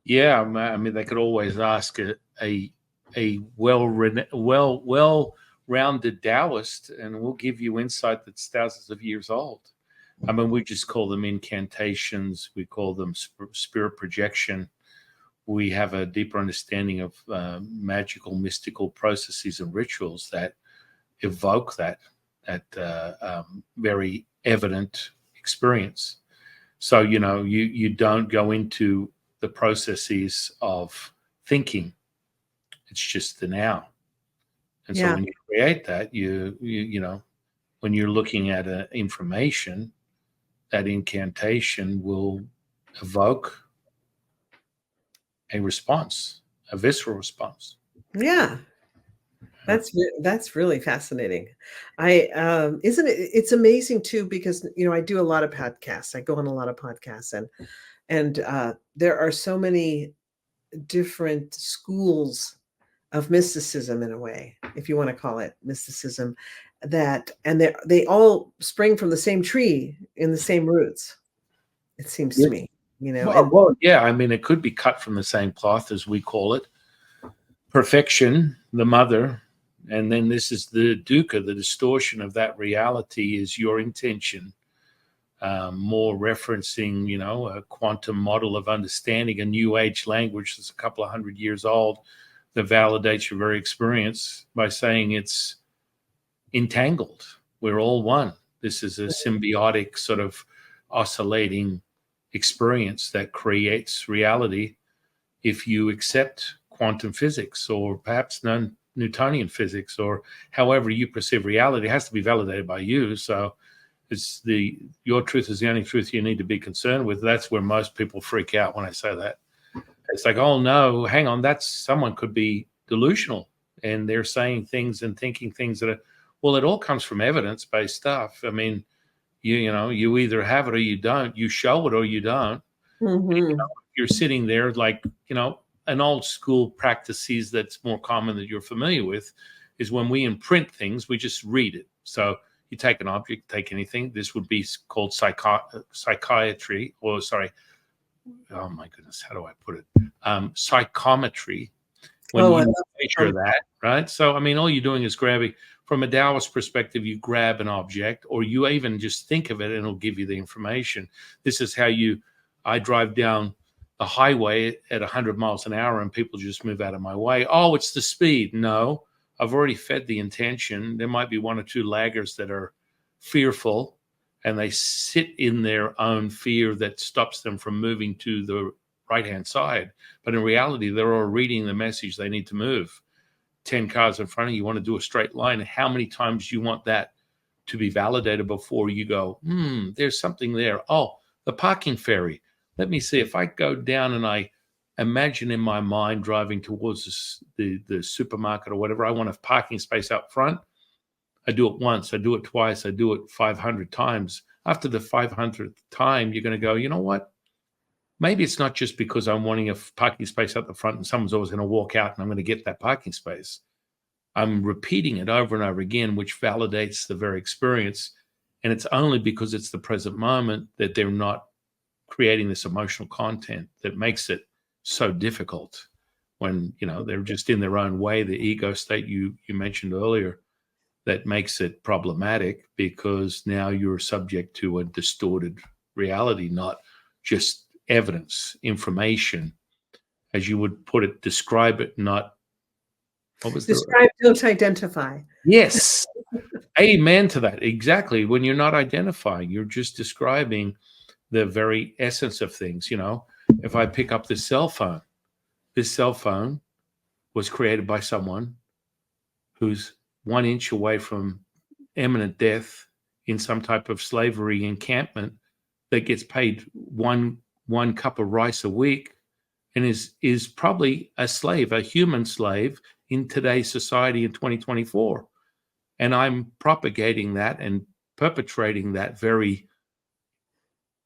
Yeah, I mean, they could always ask a well-rounded Taoist, and we'll give you insight that's thousands of years old. I mean, we just call them incantations. We call them spirit projection. We have a deeper understanding of magical, mystical processes and rituals that evoke that very evident experience. So, you don't go into the processes of thinking. It's just the now. And so when you create that, when you're looking at information, that incantation will evoke a response, a visceral response. Yeah. That's really fascinating. It's amazing too, because I do a lot of podcasts. I go on a lot of podcasts, and there are so many different schools of mysticism, in a way, if you want to call it mysticism, and they all spring from the same tree in the same roots. It seems to me, Well, yeah. I mean, it could be cut from the same cloth, as we call it. Perfection, the mother, and then this is the dukkha, the distortion of that reality is your intention, more referencing, a quantum model of understanding, a new age language that's a couple of 100 years old that validates your very experience by saying it's entangled. We're all one. This is a symbiotic sort of oscillating experience that creates reality if you accept quantum physics, or perhaps Newtonian physics, or however you perceive reality. It has to be validated by you. So your truth is the only truth you need to be concerned with. That's where most people freak out when I say that. It's like, oh no, hang on, someone could be delusional, and they're saying things and thinking things that are, well, it all comes from evidence-based stuff. I mean, you either have it or you don't. You show it or you don't. Mm-hmm. You're sitting there like, an old school practices that's more common that you're familiar with is when we imprint things, we just read it. So you take an object, take anything. This would be called psychiatry, or sorry, oh my goodness, how do I put it? Psychometry. when Oh, I you love measure that, right? So, I mean, all you're doing is grabbing, from a Taoist perspective, you grab an object, or you even just think of it and it'll give you the information. This is how I drive down the highway at 100 miles an hour and people just move out of my way. Oh, it's the speed. No, I've already fed the intention. There might be one or two laggers that are fearful and they sit in their own fear that stops them from moving to the right-hand side. But in reality, they're all reading the message they need to move. 10 cars in front of you, want to do a straight line. How many times do you want that to be validated before you go, there's something there. Oh, the parking ferry. Let me see. If I go down and I imagine in my mind driving towards the supermarket or whatever, I want a parking space out front. I do it once, I do it twice, I do it 500 times. After the 500th time, you're going to go, you know what? Maybe it's not just because I'm wanting a parking space at the front and someone's always going to walk out and I'm going to get that parking space. I'm repeating it over and over again, which validates the very experience. And it's only because it's the present moment that they're not creating this emotional content that makes it so difficult when, they're just in their own way, the ego state you mentioned earlier, that makes it problematic because now you're subject to a distorted reality, not just evidence, information, as you would put it, describe it, not what was the describe, don't identify. yes. Amen to that. Exactly. When you're not identifying, you're just describing the very essence of things. If I pick up this cell phone was created by someone who's 1 inch away from imminent death in some type of slavery encampment that gets paid one cup of rice a week and is probably a slave, a human slave in today's society in 2024. And I'm propagating that and perpetrating that very,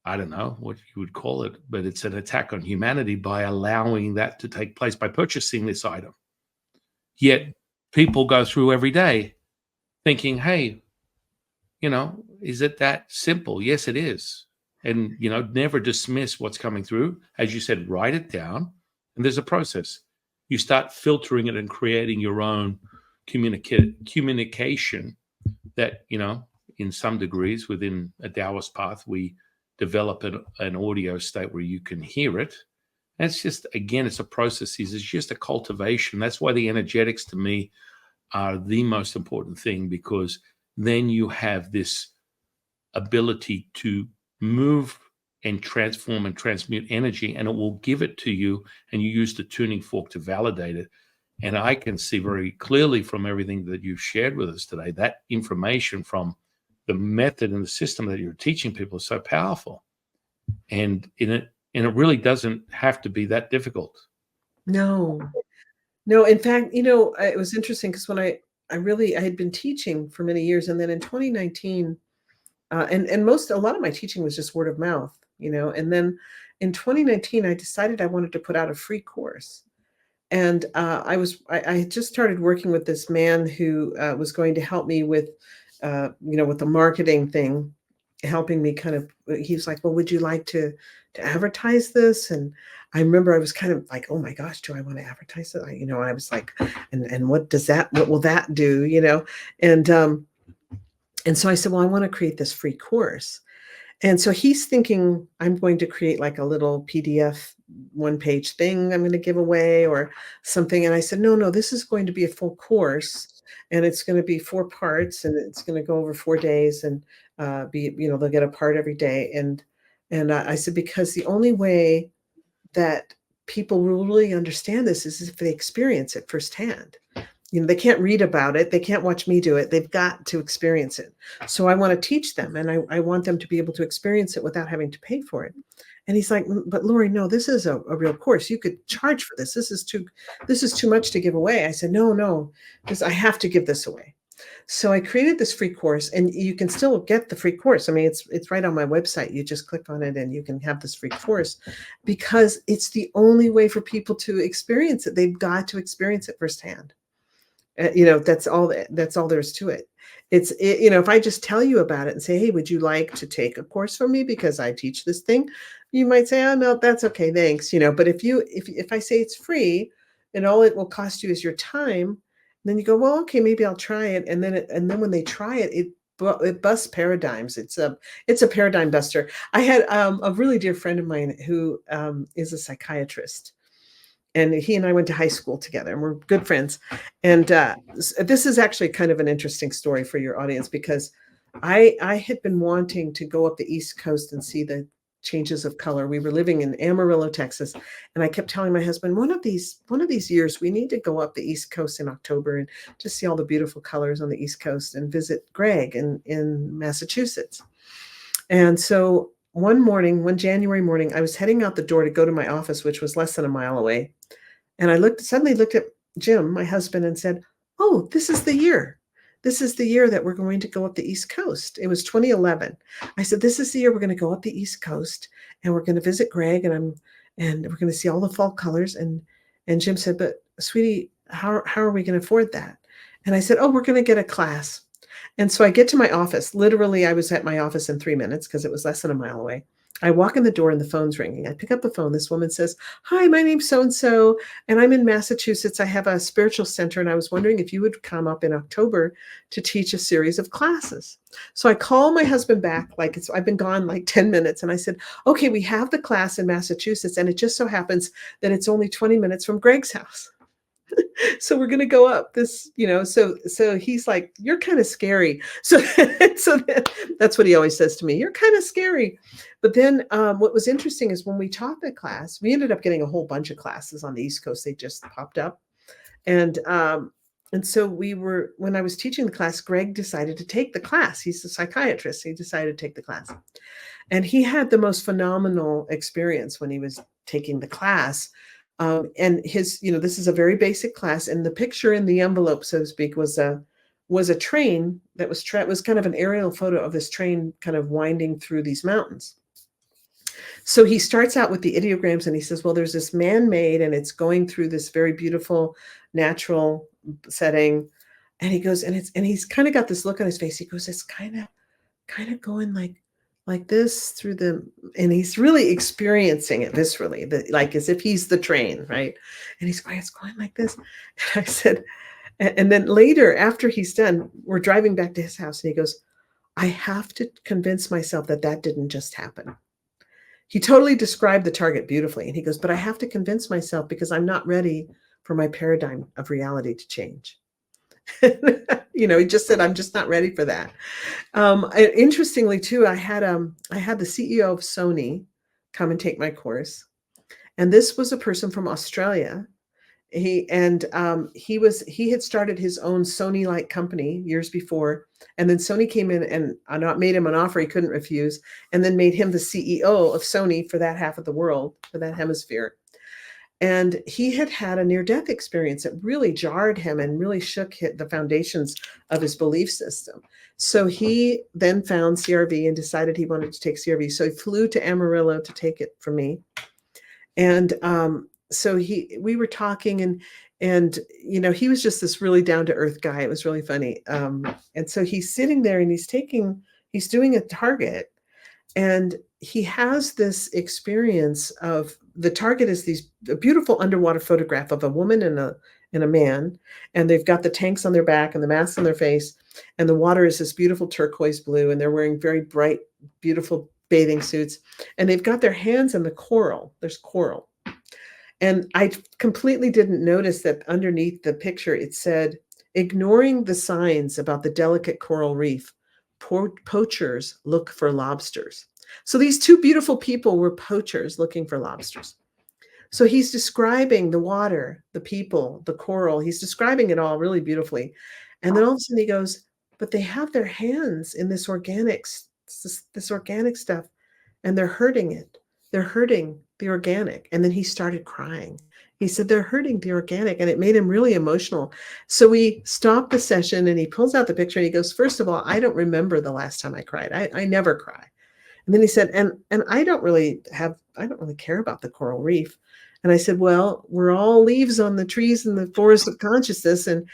I don't know what you would call it, but it's an attack on humanity by allowing that to take place, by purchasing this item. Yet people go through every day thinking, hey, is it that simple? Yes, it is. And, never dismiss what's coming through. As you said, write it down. And there's a process. You start filtering it and creating your own communication that, in some degrees within a Taoist path, we develop an audio state where you can hear it. And it's just, again, it's a process. It's just a cultivation. That's why the energetics to me are the most important thing, because then you have this ability to move and transform and transmute energy, and it will give it to you, and you use the tuning fork to validate it. And I can see very clearly from everything that you've shared with us today, that information from the method and the system that you're teaching people is so powerful. And it really doesn't have to be that difficult. No. In fact, it was interesting because when I had been teaching for many years, and then in 2019, and a lot of my teaching was just word of mouth, and then in 2019, I decided I wanted to put out a free course. And I had just started working with this man who was going to help me with, with the marketing thing, helping me kind of. He was like, "Well, would you like to advertise this?" And I remember I was kind of like, "Oh my gosh, do I want to advertise it?" I was like, "And what will that do?" And so I said, "Well, I want to create this free course." And so he's thinking I'm going to create like a little PDF one-page thing I'm going to give away or something. And I said, no, this is going to be a full course, and it's going to be 4 parts, and it's going to go over 4 days, and they'll get a part every day. And I said, because the only way that people will really understand this is if they experience it firsthand. They can't read about it. They can't watch me do it. They've got to experience it. So I want to teach them, and I want them to be able to experience it without having to pay for it. And he's like, "But Lori, no, this is a real course. You could charge for this. This is too much to give away." I said, no, because I have to give this away. So I created this free course, and you can still get the free course. I mean, it's right on my website. You just click on it and you can have this free course, because it's the only way for people to experience it. They've got to experience it firsthand. That's all there is to it. If I just tell you about it and say, "Hey, would you like to take a course from me because I teach this thing?" You might say, "Oh, no, that's okay, thanks." But if I say it's free, and all it will cost you is your time. And then you go, well, okay, maybe I'll try it. And then when they try it, it busts paradigms. It's a paradigm buster. I had a really dear friend of mine who is a psychiatrist, and he and I went to high school together, and we're good friends. And this is actually kind of an interesting story for your audience, because I had been wanting to go up the East Coast and see the changes of color. We were living in Amarillo, Texas, and I kept telling my husband, one of these years we need to go up the East Coast in October and just see all the beautiful colors on the East Coast and visit Greg in Massachusetts. And so one January morning, I was heading out the door to go to my office, which was less than a mile away. And I suddenly looked at Jim, my husband, and said, "Oh, this is the year. This is the year that we're going to go up the East Coast." It was 2011. I said, "This is the year we're going to go up the East Coast, and we're going to visit Greg, and we're going to see all the fall colors." And Jim said, "But sweetie, how are we going to afford that?" And I said, "Oh, we're going to get a class." And so I get to my office. Literally, I was at my office in 3 minutes because it was less than a mile away. I walk in the door and the phone's ringing. I pick up the phone. This woman says, "Hi, my name's so and so, and I'm in Massachusetts. I have a spiritual center, and I was wondering if you would come up in October to teach a series of classes." So I call my husband back, like I've been gone like 10 minutes, and I said, "Okay, we have the class in Massachusetts, and it just so happens that it's only 20 minutes from Greg's house." So we're going to go up this, so he's like, "You're kind of scary." So that's what he always says to me. "You're kind of scary." But then what was interesting is when we taught the class, we ended up getting a whole bunch of classes on the East Coast. They just popped up. And so when I was teaching the class, Greg decided to take the class. He's a psychiatrist. He decided to take the class. And he had the most phenomenal experience when he was taking the class. And this is a very basic class, and the picture in the envelope, so to speak, was a train that was kind of an aerial photo of this train kind of winding through these mountains. So he starts out with the ideograms, and he says, "Well, there's this man-made, and it's going through this very beautiful natural setting." And he goes, and he's kind of got this look on his face. He goes, "It's kind of going like this through the," and he's really experiencing it viscerally, like as if he's the train, right? And he's going, "It's going like this." And I said, and then later, after he's done, we're driving back to his house, and he goes, "I have to convince myself that that didn't just happen." He totally described the target beautifully, and he goes, "But I have to convince myself because I'm not ready for my paradigm of reality to change." He just said, "I'm just not ready for that." Interestingly, too, I had the CEO of Sony come and take my course, and this was a person from Australia. He had started his own Sony-like company years before, and then Sony came in and made him an offer he couldn't refuse, and then made him the CEO of Sony for that half of the world, for that hemisphere. And he had had a near-death experience that really jarred him and really shook the foundations of his belief system. So he then found CRV and decided he wanted to take CRV. So he flew to Amarillo to take it from me. And so we were talking, and he was just this really down-to-earth guy. It was really funny. And so he's sitting there, and he's doing a target, and he has this experience of the target is a beautiful underwater photograph of a woman and a man, and they've got the tanks on their back and the masks on their face, and the water is this beautiful turquoise blue, and they're wearing very bright, beautiful bathing suits, and they've got their hands in the coral. There's coral. And I completely didn't notice that underneath the picture it said, "Ignoring the signs about the delicate coral reef, poachers look for lobsters." So these two beautiful people were poachers looking for lobsters. So he's describing the water, the people, the coral. He's describing it all really beautifully. And then all of a sudden he goes, "But they have their hands in this organic stuff, and they're hurting it. They're hurting the organic." And then he started crying. He said, "They're hurting the organic." And it made him really emotional. So we stopped the session, and he pulls out the picture, and he goes, "First of all, I don't remember the last time I cried. I never cry." And then he said, and I don't really care about the coral reef. And I said, "Well, we're all leaves on the trees in the forest of consciousness." And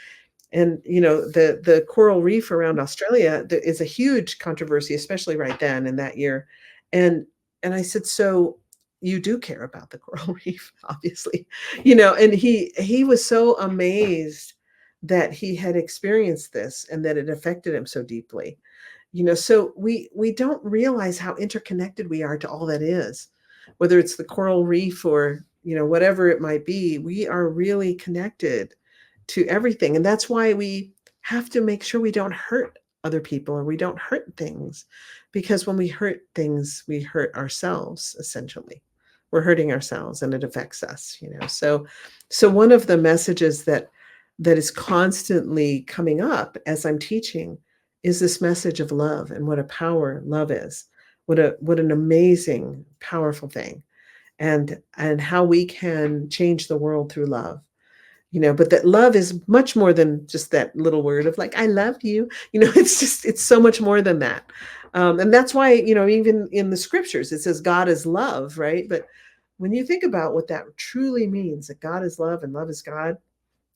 the coral reef around Australia is a huge controversy, especially right then in that year. And I said, "So you do care about the coral reef, obviously, you know, and he was so amazed that he had experienced this and that it affected him so deeply. You know, so we don't realize how interconnected we are to all that is, whether it's the coral reef or, you know, whatever it might be. We are really connected to everything, and that's why we have to make sure we don't hurt other people or we don't hurt things, because when we hurt things, we hurt ourselves. Essentially, we're hurting ourselves and it affects us, you know. So one of the messages that is constantly coming up as I'm teaching is this message of love and what a power love is. What an amazing, powerful thing, and how we can change the world through love. You know, but that love is much more than just that little word of like, I love you. You know, it's so much more than that. And that's why, you know, even in the scriptures, it says God is love, right? But when you think about what that truly means, that God is love and love is God,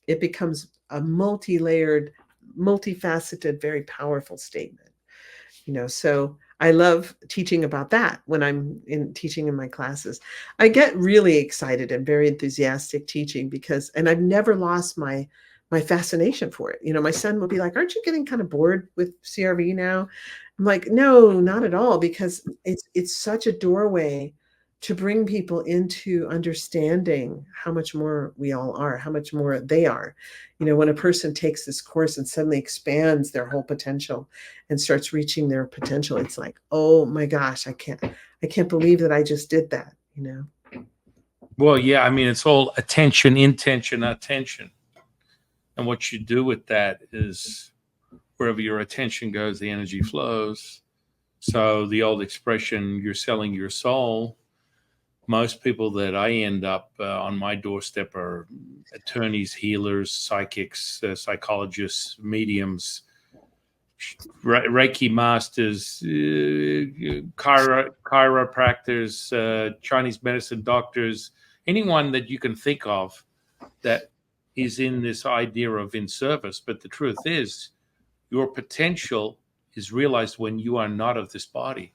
it becomes a multi-layered, multifaceted, very powerful statement. You know, so I love teaching about that when I'm in teaching in my classes. I get really excited and very enthusiastic teaching because, and I've never lost my fascination for it. You know, my son will be like, aren't you getting kind of bored with CRV now? I'm like, no, not at all, because it's such a doorway to bring people into understanding how much more we all are, how much more they are. You know, when a person takes this course and suddenly expands their whole potential and starts reaching their potential, it's like, oh my gosh, I can't believe that I just did that, you know. Well, yeah, I mean, it's all attention, intention, attention. And what you do with that is wherever your attention goes, the energy flows. So the old expression, you're selling your soul. Most people that I end up on my doorstep are attorneys, healers, psychics, psychologists, mediums, Reiki masters, chiropractors, Chinese medicine doctors, anyone that you can think of that is in this idea of in service. But the truth is, your potential is realized when you are not of this body.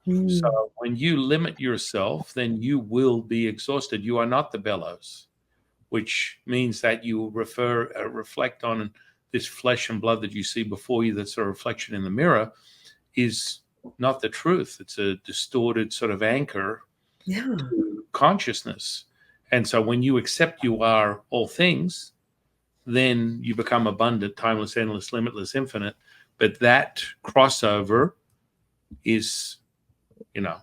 Mm. So when you limit yourself, then you will be exhausted. You are not the bellows, which means that you reflect on this flesh and blood that you see before you. That's a reflection in the mirror, is not the truth. It's a distorted sort of anchor Yeah. to consciousness. And so when you accept you are all things, then you become abundant, timeless, endless, limitless, infinite. But that crossover is, you know,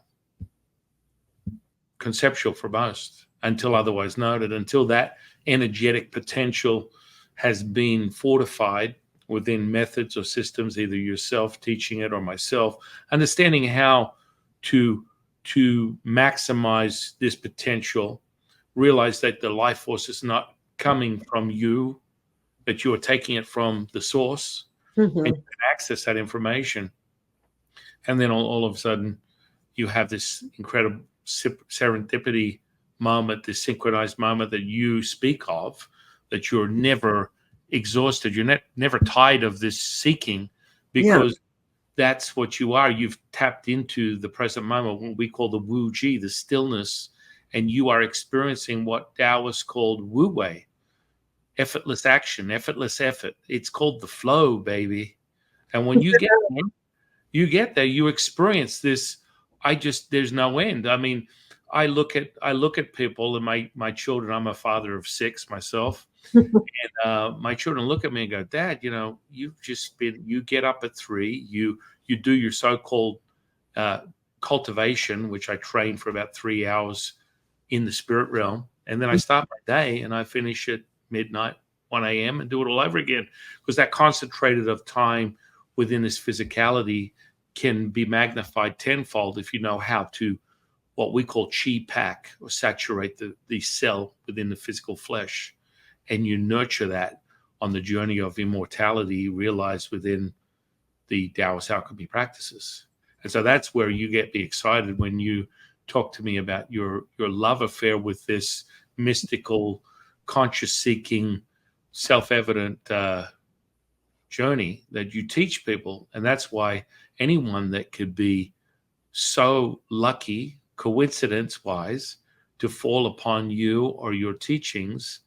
conceptual for most until otherwise noted, until that energetic potential has been fortified within methods or systems, either yourself teaching it or myself, understanding how to maximize this potential, realize that the life force is not coming from you, that you are taking it from the source, and you Hmm. can access that information. And then all of a sudden, you have this incredible serendipity moment, this synchronized moment that you speak of, that you're never exhausted, you're never tired of this seeking, Yeah. because that's what you are. You've tapped into the present moment, what we call the Wu Ji, the stillness, and you are experiencing what Taoists called Wu Wei, effortless action, effortless effort. It's called the flow, baby. And when you get there, you experience this. There's no end. I mean, I look at people, and my children. I'm a father of 6 myself. My children look at me and go, Dad, you get up at 3, you do your so-called uh, cultivation, which I train for about 3 hours in the spirit realm, and then I start my day and I finish at midnight, 1 a.m., and do it all over again, because that concentrated of time within this physicality can be magnified tenfold if you know how to, what we call chi pack, or saturate the cell within the physical flesh, and you nurture that on the journey of immortality realized within the Taoist alchemy practices. And so that's where you get me excited when you talk to me about your love affair with this mystical, conscious seeking, self-evident journey that you teach people. And that's why anyone that could be so lucky, coincidence-wise, to fall upon you or your teachings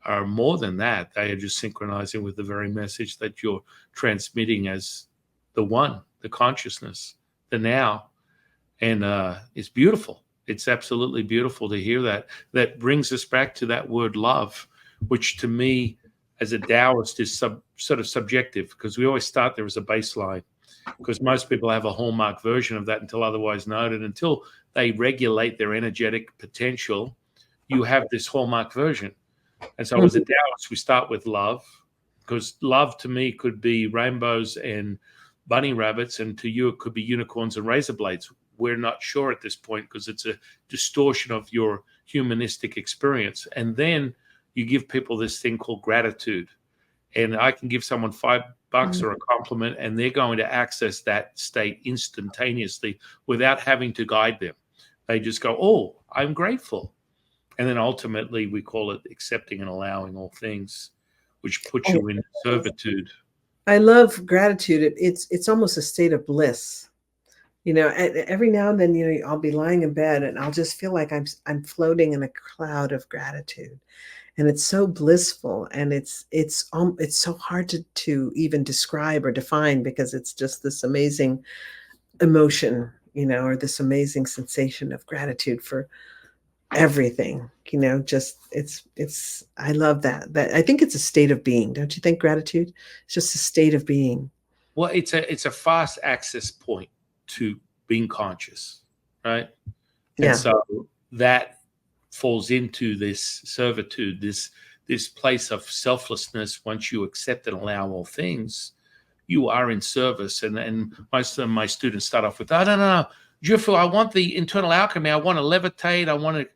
are more than that. They are just synchronizing with the very message that you're transmitting as the one, the consciousness, the now. And it's beautiful. It's absolutely beautiful to hear that. That brings us back to that word love, which to me, as a Taoist, is sort of subjective, because we always start there as a baseline, because most people have a hallmark version of that until otherwise noted. Until they regulate their energetic potential, you have this hallmark version. And so as a Taoist, we start with love, because love to me could be rainbows and bunny rabbits, and to you it could be unicorns and razor blades. We're not sure at this point, because it's a distortion of your humanistic experience. And then you give people this thing called gratitude. And I can give someone $5 or a compliment, and they're going to access that state instantaneously without having to guide them. They just go, oh, I'm grateful. And then ultimately we call it accepting and allowing all things, which puts you in servitude. I love gratitude. It's almost a state of bliss. Every now and then, I'll be lying in bed and I'll just feel like I'm floating in a cloud of gratitude. And it's so blissful, and it's so hard to even describe or define, because it's just this amazing emotion, or this amazing sensation of gratitude for everything. Just it's I love that. I think it's a state of being. Don't you think gratitude? It's just a state of being. Well, it's a fast access point to being conscious, right? Yeah. And so that falls into this servitude, this place of selflessness. Once you accept and allow all things, you are in service. And most of my students start off with, no, Jufu, I want the internal alchemy. I want to levitate. I want to,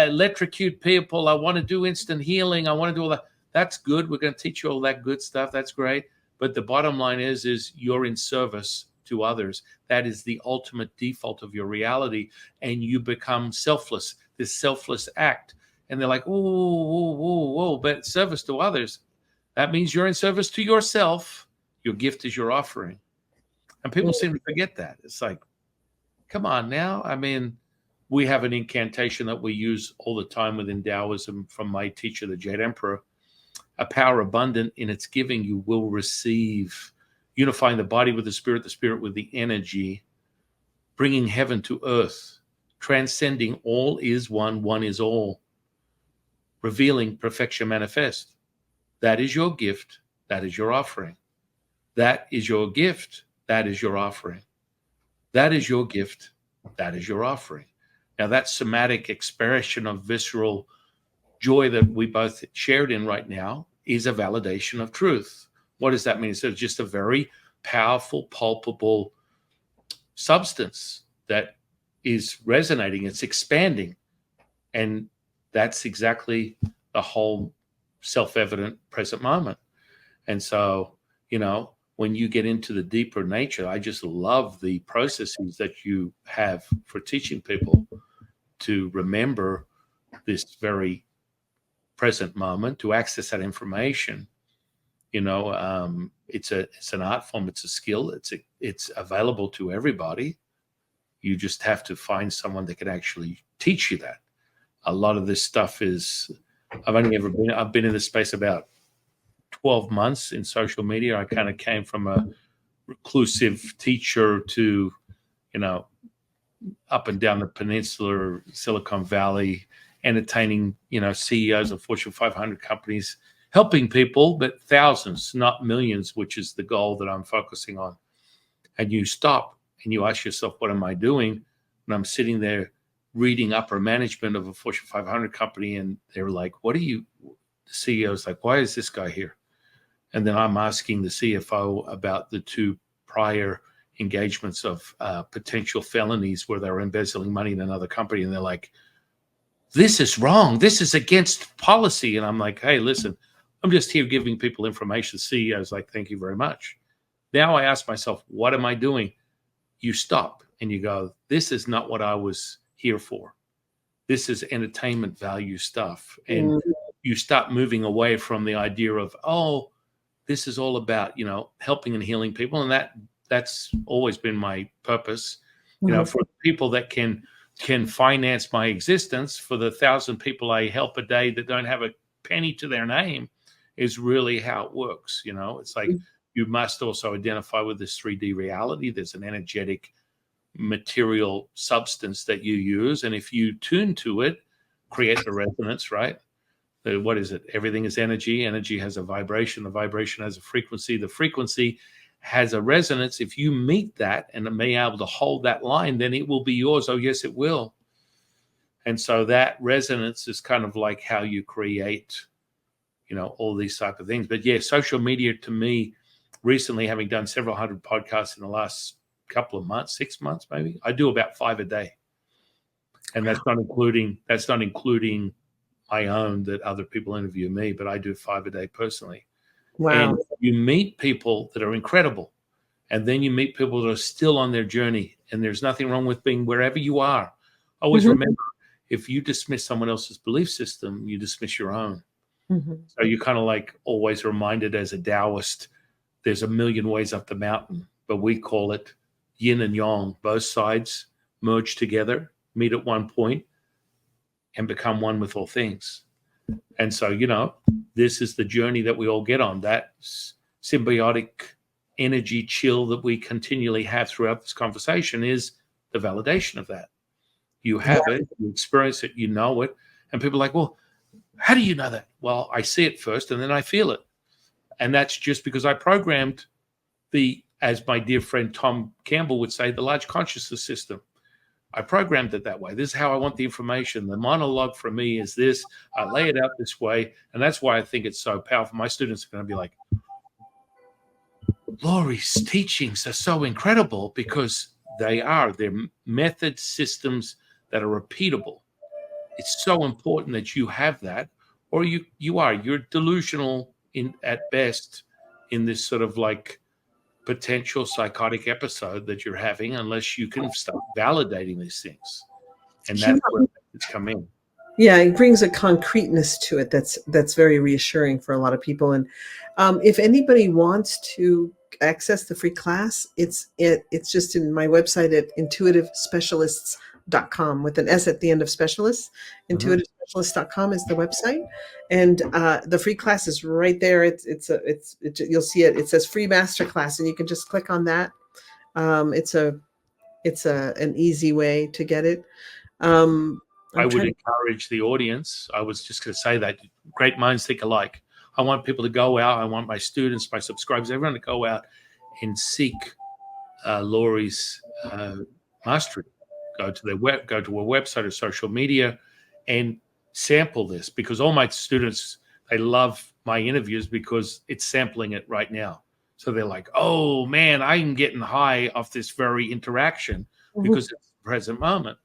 electrocute people. I want to do instant healing. I want to do all that. That's good. We're going to teach you all that good stuff. That's great. But the bottom line is you're in service to others. That is the ultimate default of your reality. And you become selfless, this selfless act. And they're like, whoa, but service to others. That means you're in service to yourself. Your gift is your offering. And people seem to forget that. It's like, come on now. I mean, we have an incantation that we use all the time within Taoism from my teacher, the Jade Emperor. A power abundant in its giving, you will receive. Unifying the body with the spirit with the energy, bringing heaven to earth, transcending all is one is all, revealing perfection manifest. That is your gift. That is your offering. That is your gift. That is your offering. That is your gift. That is your offering. Now, that somatic expression of visceral joy that we both shared in right now is a validation of truth. What does that mean? It's just a very powerful, palpable substance that is resonating. It's expanding. And that's exactly the whole self-evident present moment. And so, when you get into the deeper nature, I just love the processes that you have for teaching people to remember this very present moment, to access that information. It's an art form. It's a skill. It's available to everybody. You just have to find someone that can actually teach you that. A lot of this stuff is, I've been in this space about 12 months in social media. I kind of came from a reclusive teacher to, up and down the peninsula, Silicon Valley, entertaining, CEOs of Fortune 500 companies, helping people, but thousands, not millions, which is the goal that I'm focusing on. And you stop and you ask yourself, what am I doing? And I'm sitting there reading upper management of a Fortune 500 company, and they're like, the CEO's like, why is this guy here? And then I'm asking the CFO about the two prior engagements of potential felonies where they were embezzling money in another company. And they're like, this is wrong. This is against policy. And I'm like, hey, listen, I'm just here giving people information. CEO's like, thank you very much. Now I ask myself, what am I doing? You stop and you go, this is not what I was here for. This is entertainment value stuff. And you start moving away from the idea of, this is all about, helping and healing people. And that's always been my purpose, for people that can can finance my existence for the 1,000 people I help a day that don't have a penny to their name is really how it works. You know, it's like you must also identify with this 3D reality. There's an energetic material substance that you use. And if you tune to it, create the resonance, right? What is it? Everything is energy. Energy has a vibration. The vibration has a frequency. The frequency has a resonance. If you meet that and be able to hold that line, then it will be yours. Oh, yes, it will. And so that resonance is kind of like how you create, you know, all these type of things. But yeah, social media to me, recently having done several hundred podcasts in the last couple of months, 6 months maybe, I do about 5 a day. And that's not including my own that other people interview me, but I do 5 a day personally. Wow. And you meet people that are incredible. And then you meet people that are still on their journey. And there's nothing wrong with being wherever you are. Always remember, if you dismiss someone else's belief system, you dismiss your own. So you kind of like always reminded as a Taoist, there's a million ways up the mountain, but we call it yin and yang. Both sides merge together, meet at one point, and become one with all things. And so, you know, this is the journey that we all get on, that symbiotic energy chill that we continually have throughout this conversation is the validation of that. You have it, you experience it, you know it. And people are like, well, how do you know that? Well, I see it first and then I feel it. And that's just because I programmed as my dear friend Tom Campbell would say, the large consciousness system. I programmed it that way. This is how I want the information. The monologue for me is this. I lay it out this way. And that's why I think it's so powerful. My students are going to be like, Laurie's teachings are so incredible because they're method systems that are repeatable. It's so important that you have that, or you're delusional at best in this sort of like potential psychotic episode that you're having, unless you can start validating these things. And that's where it's come in. Yeah, it brings a concreteness to it that's very reassuring for a lot of people. And if anybody wants to access the free class, it's just in my website at intuitivespecialists.com with an S at the end of specialists. Intuitivespecialists.com is the website, and the free class is right there. You'll see it. It says free masterclass, and you can just click on that. It's an easy way to get it. I would encourage the audience. I was just going to say that great minds think alike. I want people to go out. I want my students, my subscribers, everyone to go out and seek Laurie's mastery. Go to a website or social media and sample this, because all my students, they love my interviews because it's sampling it right now. So they're like, oh man, I'm getting high off this very interaction because it's the present moment.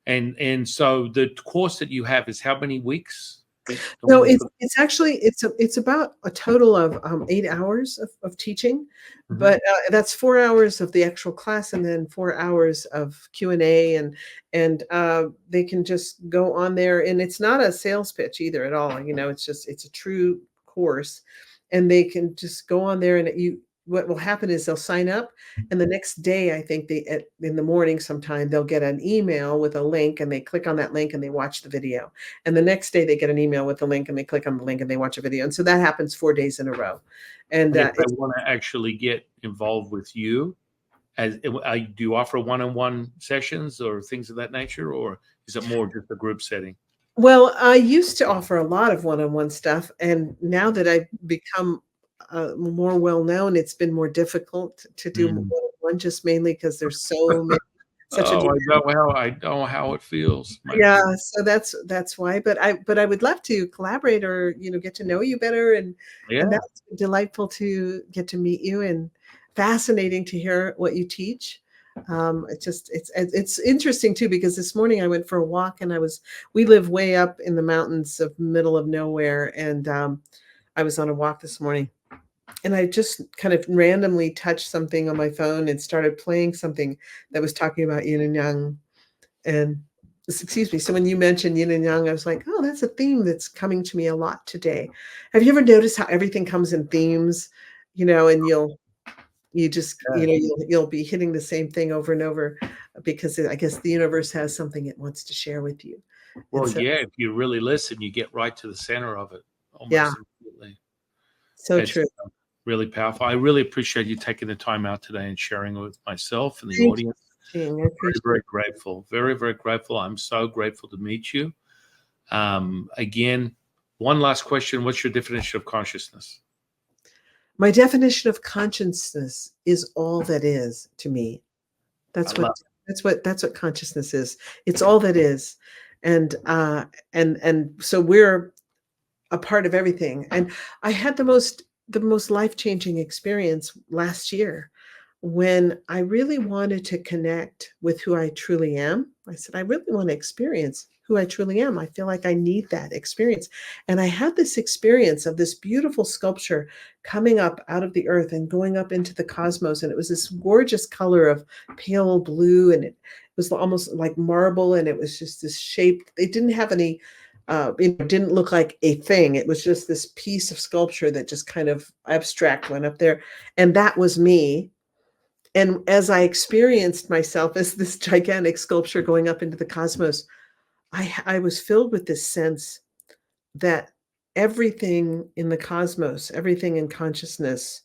And so the course that you have is how many weeks? No, it's actually it's about a total of 8 hours of teaching, but that's 4 hours of the actual class and then 4 hours of Q&A, and they can just go on there, and it's not a sales pitch either at all. You know, it's a true course, and they can just go on there, and what will happen is they'll sign up, and the next day, I think in the morning sometime, they'll get an email with a link, and they click on that link and they watch the video. And the next day they get an email with the link and they click on the link and they watch a video. And so that happens 4 days in a row. And if they want to actually get involved with you, do you offer one-on-one sessions or things of that nature, or is it more just a group setting? Well, I used to offer a lot of one-on-one stuff, and now that I've become more well-known, it's been more difficult to do one-on-one, just mainly because there's so many. I know how it feels. Yeah, so that's why. But I would love to collaborate, or get to know you better, and that's delightful to get to meet you, and fascinating to hear what you teach. It's interesting too, because this morning I went for a walk, and we live way up in the mountains of middle of nowhere, and I was on a walk this morning. And I just kind of randomly touched something on my phone and started playing something that was talking about yin and yang. And excuse me. So when you mentioned yin and yang, I was like, oh, that's a theme that's coming to me a lot today. Have you ever noticed how everything comes in themes, and You just, Yeah. you'll be hitting the same thing over and over because I guess the universe has something it wants to share with you. And Well, so, yeah, if you really listen, you get right to the center of it yeah, almost immediately. so It's true. really powerful. I really appreciate you taking the time out today and sharing it with myself and the Thank you, audience. Jean. I Very, appreciate very grateful. Very, very grateful. I'm so grateful to meet you. Again, one last question. What's your definition of consciousness? my definition of consciousness is all that is to me. I That's what love that's what consciousness is. It's all that is. And and so we're a part of everything. And I had the most life-changing experience last year when I really wanted to connect with who I truly am. I said, I really want to experience who I truly am. I feel like I need that experience. And I had this experience of this beautiful sculpture coming up out of the earth and going up into the cosmos. And it was this gorgeous color of pale blue. And it was almost like marble. And it was just this shape. It didn't have any it didn't look like a thing. It was just this piece of sculpture that just kind of abstract went up there. And that was me. And as I experienced myself as this gigantic sculpture going up into the cosmos, I was filled with this sense that everything in the cosmos, everything in consciousness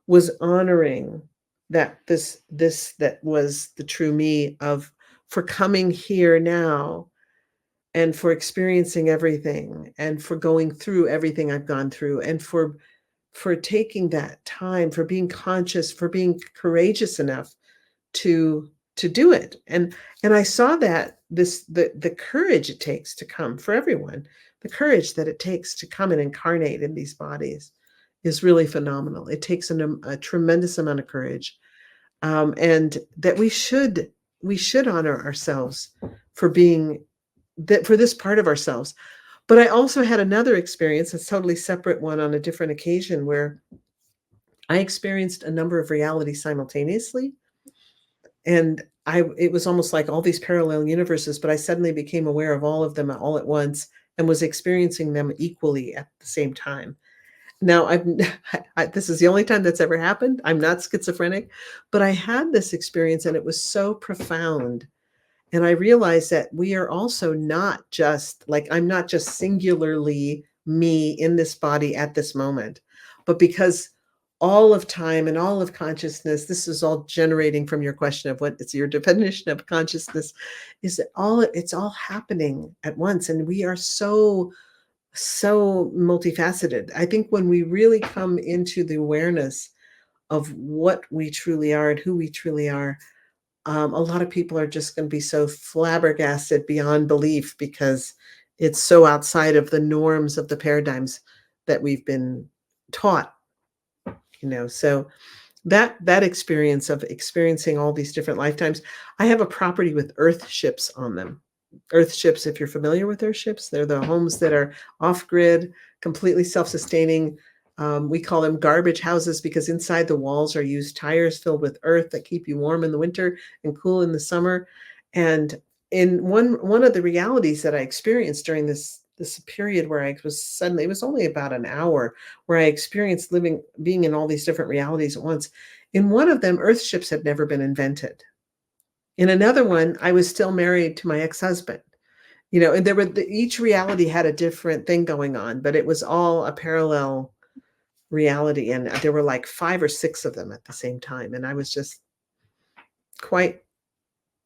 was honoring that this that was the true me of for coming here now and for experiencing everything and for going through everything I've gone through and for taking that time, for being conscious, for being courageous enough to do it. And I saw that the courage it takes to come for everyone, the courage that it takes to come and incarnate in these bodies is really phenomenal. It takes a tremendous amount of courage, and that we should honor ourselves for being that for this part of ourselves. But I also had another experience, a totally separate one on a different occasion where I experienced a number of realities simultaneously. And it was almost like all these parallel universes, but I suddenly became aware of all of them all at once and was experiencing them equally at the same time. Now, this is the only time that's ever happened. I'm not schizophrenic, but I had this experience and it was so profound. And I realized that we are also not just like, I'm not just singularly me in this body at this moment, but because all of time and all of consciousness, this is all generating from your question of what is your definition of consciousness, is that it's all happening at once. And we are so multifaceted. I think when we really come into the awareness of what we truly are and who we truly are, a lot of people are just going to be so flabbergasted beyond belief because it's so outside of the norms of the paradigms that we've been taught. So that experience of experiencing all these different lifetimes. I have a property with earth ships on them. Earth ships, if you're familiar with earth ships, they're the homes that are off grid, completely self-sustaining. We call them garbage houses because inside the walls are used tires filled with earth that keep you warm in the winter and cool in the summer. And in one of the realities that I experienced during this period where I was suddenly, it was only about an hour where I experienced being in all these different realities at once. In one of them, earth ships had never been invented. In another one, I was still married to my ex-husband. And each reality had a different thing going on, but it was all a parallel reality. And there were like 5 or 6 of them at the same time. And I was just quite,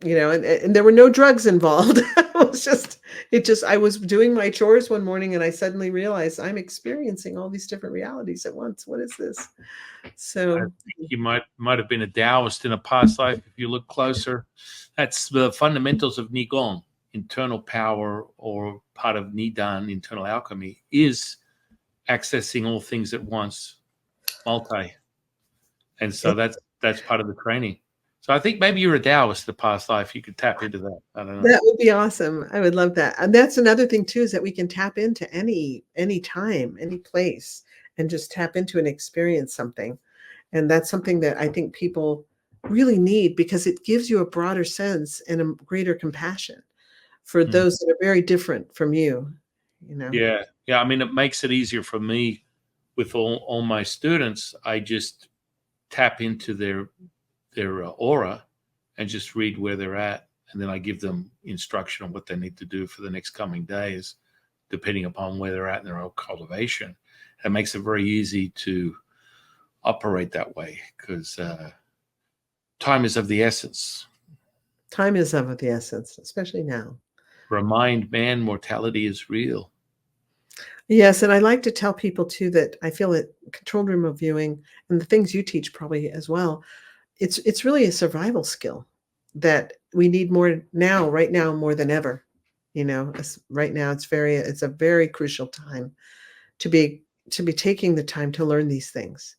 and there were no drugs involved. I was doing my chores one morning and I suddenly realized I'm experiencing all these different realities at once. What is this? I So think you might have been a Taoist in a past life if you look closer. That's the fundamentals of Qigong. Internal power, or part of Nidan, internal alchemy, is accessing all things at once, multi. And so that's part of the training. So I think maybe you're a Taoist in the past life. You could tap into that. I don't know. that would be awesome. I would love that. And that's another thing too, is that we can tap into any time, any place, and just tap into and experience something. And that's something that I think people really need because it gives you a broader sense and a greater compassion for Mm. those that are very different from you. Yeah. I mean, it makes it easier for me with all my students. I just tap into their aura and just read where they're at. And then I give them instruction on what they need to do for the next coming days, depending upon where they're at in their own cultivation. It makes it very easy to operate that way because time is of the essence. Time is of the essence, especially now. Remind man mortality is real. Yes, and I like to tell people too that I feel that controlled remote viewing and the things you teach probably as well, it's really a survival skill that we need more now, right now, more than ever. Right now it's a very crucial time to be taking the time to learn these things.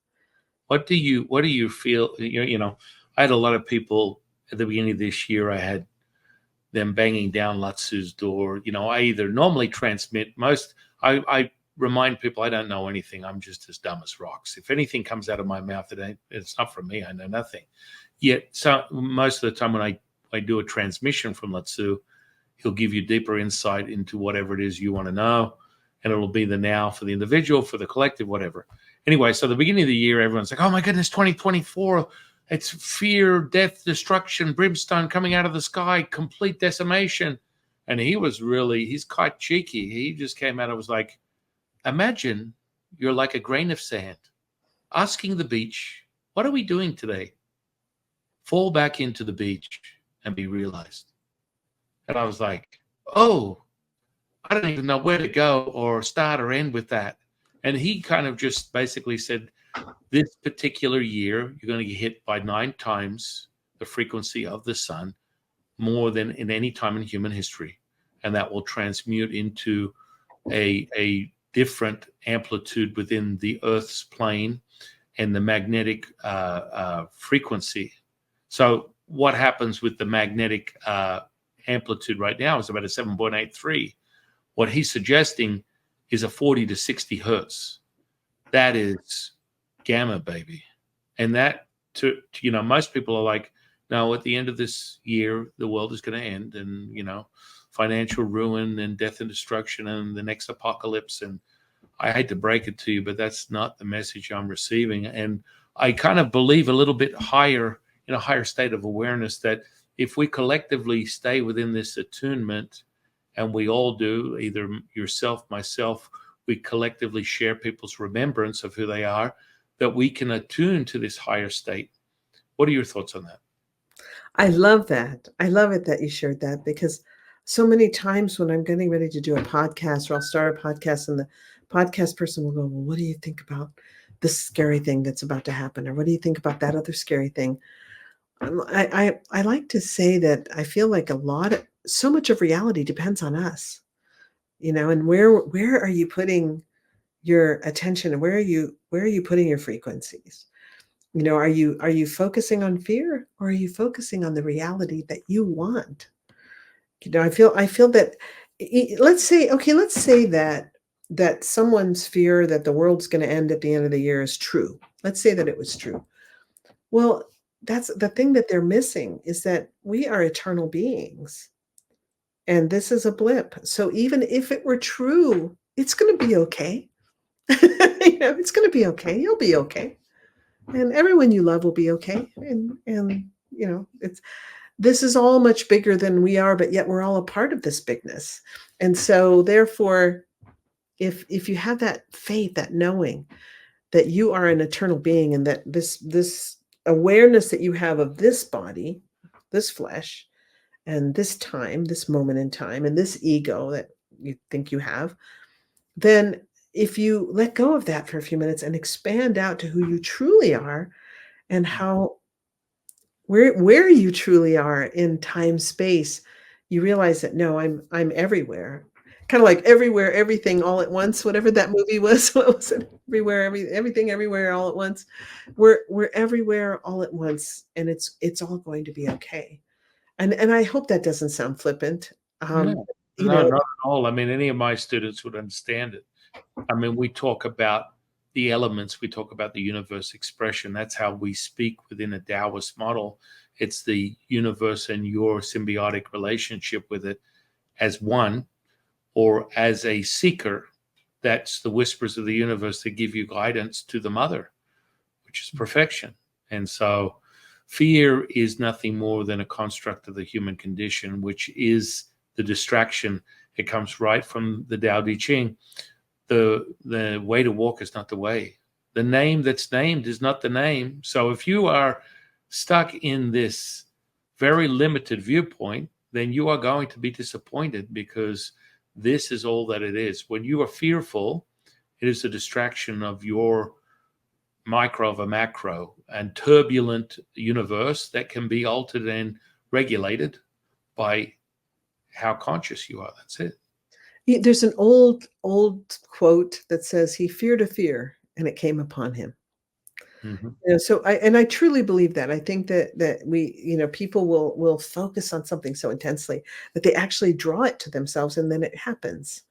What do you feel? I had a lot of people at the beginning of this year. I had them banging down Latsu's door. I either normally transmit I remind people I don't know anything. I'm just as dumb as rocks. If anything comes out of my mouth, it's not from me. I know nothing. Yet, so most of the time when I do a transmission from Latsu, he'll give you deeper insight into whatever it is you want to know, and it'll be the now for the individual, for the collective, whatever. Anyway, so the beginning of the year, everyone's like, "Oh my goodness, 2024! It's fear, death, destruction, brimstone coming out of the sky, complete decimation." And he's quite cheeky. He just came out and was like, "Imagine you're like a grain of sand, asking the beach, 'What are we doing today?' Fall back into the beach and be realized." And I was like, "Oh, I don't even know where to go or start or end with that." And he kind of just basically said, this particular year, you're going to get hit by 9 times the frequency of the sun, more than in any time in human history. And that will transmute into a different amplitude within the Earth's plane and the magnetic frequency. So what happens with the magnetic amplitude right now is about a 7.83. What he's suggesting is a 40 to 60 hertz. That is gamma, baby. And that, most people are like, no, at the end of this year, the world is going to end, and, financial ruin and death and destruction and the next apocalypse. And I hate to break it to you, but that's not the message I'm receiving. And I kind of believe a little bit higher, in a higher state of awareness, that if we collectively stay within this attunement, and we all do, either yourself, myself, we collectively share people's remembrance of who they are, that we can attune to this higher state. What are your thoughts on that? I love that. I love it that you shared that, because so many times when I'm getting ready to do a podcast, or I'll start a podcast, and the podcast person will go, "Well, what do you think about this scary thing that's about to happen? Or what do you think about that other scary thing?" I like to say that I feel like so much of reality depends on us, and where are you putting your attention, and where are you putting your frequencies? Are you focusing on fear, or are you focusing on the reality that you want? I feel that let's say that someone's fear that the world's going to end at the end of the year is true. Let's say that it was true. Well, that's the thing that they're missing, is that we are eternal beings, and this is a blip. So even if it were true, it's going to be okay. It's going to be okay. You'll be okay, and everyone you love will be okay. And it's this is all much bigger than we are, but yet we're all a part of this bigness. And so therefore, if you have that faith, that knowing that you are an eternal being, and that this awareness that you have of this body, this flesh, and this time, this moment in time, and this ego that you think you have, then if you let go of that for a few minutes and expand out to who you truly are, and how where you truly are in time space, you realize that, no, I'm everywhere. Kind of like Everywhere, Everything, All at Once, whatever that movie was. What was it? Everything, Everywhere, All at Once. We're everywhere all at once, and it's all going to be okay. And I hope that doesn't sound flippant. No, You no, know, not at all. I mean, any of my students would understand it. I mean, we talk about the elements, we talk about the universe expression. That's how we speak within a Taoist model. It's the universe and your symbiotic relationship with it as one, or as a seeker. That's the whispers of the universe that give you guidance to the mother, which is perfection. And so fear is nothing more than a construct of the human condition, which is the distraction. It comes right from the Tao Te Ching. The way to walk is not the way. The name that's named is not the name. So if you are stuck in this very limited viewpoint, then you are going to be disappointed, because this is all that it is. When you are fearful, it is a distraction of your micro of a macro and turbulent universe that can be altered and regulated by how conscious you are. That's it. There's an old quote that says, "He feared a fear, and it came upon him." Mhm. So I truly believe that. I think that we, people will focus on something so intensely that they actually draw it to themselves, and then it happens.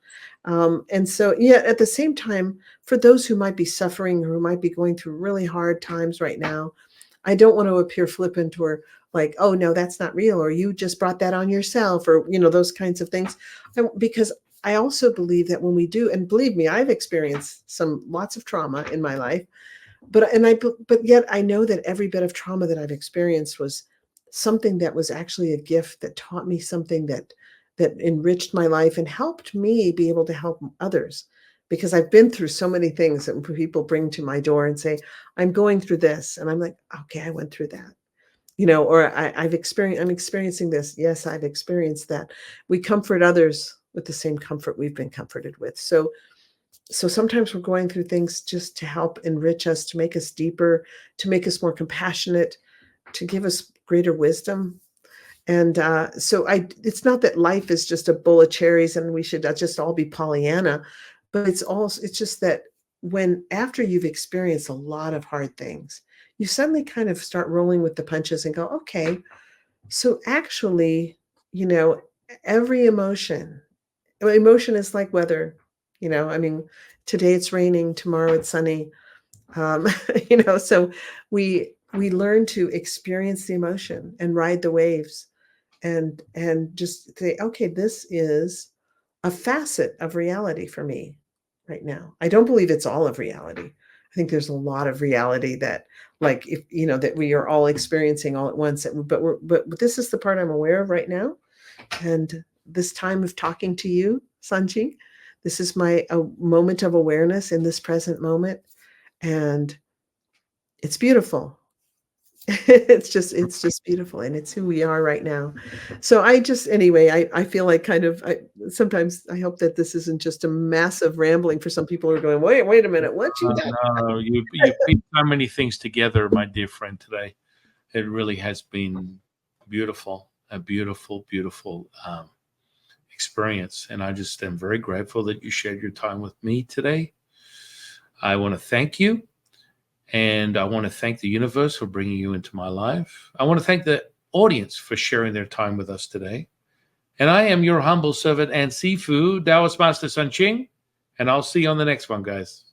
And so, yeah, at the same time, for those who might be suffering, or who might be going through really hard times right now, I don't want to appear flippant, or like, "Oh no, that's not real," or "You just brought that on yourself," or those kinds of things. Because I also believe that when we do, and believe me, I've experienced lots of trauma in my life, but yet I know that every bit of trauma that I've experienced was something that was actually a gift that taught me something that enriched my life and helped me be able to help others. Because I've been through so many things that people bring to my door and say, "I'm going through this," and I'm like, "Okay, I went through that." Or I'm experiencing this. Yes, I've experienced that. We comfort others with the same comfort we've been comforted with. So sometimes we're going through things just to help enrich us, to make us deeper, to make us more compassionate, to give us greater wisdom. And so it's not that life is just a bowl of cherries and we should just all be Pollyanna, but it's just that when, after you've experienced a lot of hard things, you suddenly kind of start rolling with the punches and go, "Okay, so actually, you know, every emotion is like weather. I mean, today it's raining, tomorrow it's sunny. Um, so we learn to experience the emotion and ride the waves, and just say, okay, this is a facet of reality for me right now. I don't believe it's all of reality. I think there's a lot of reality that, like, if that we are all experiencing all at once. But this is the part I'm aware of right now, and this time of talking to you, Sanji, this is my a moment of awareness in this present moment, and it's beautiful. It's just beautiful, and it's who we are right now. So anyway, I feel like kind of sometimes I hope that this isn't just a massive rambling for some people who are going, wait a minute, what you got? No, you pieced so many things together, my dear friend, today. It really has been beautiful, a beautiful, beautiful experience. And I just am very grateful that you shared your time with me today. I want to thank you. And I want to thank the universe for bringing you into my life. I want to thank the audience for sharing their time with us today. And I am your humble servant and Sifu, Taoist Master San Qing. And I'll see you on the next one, guys.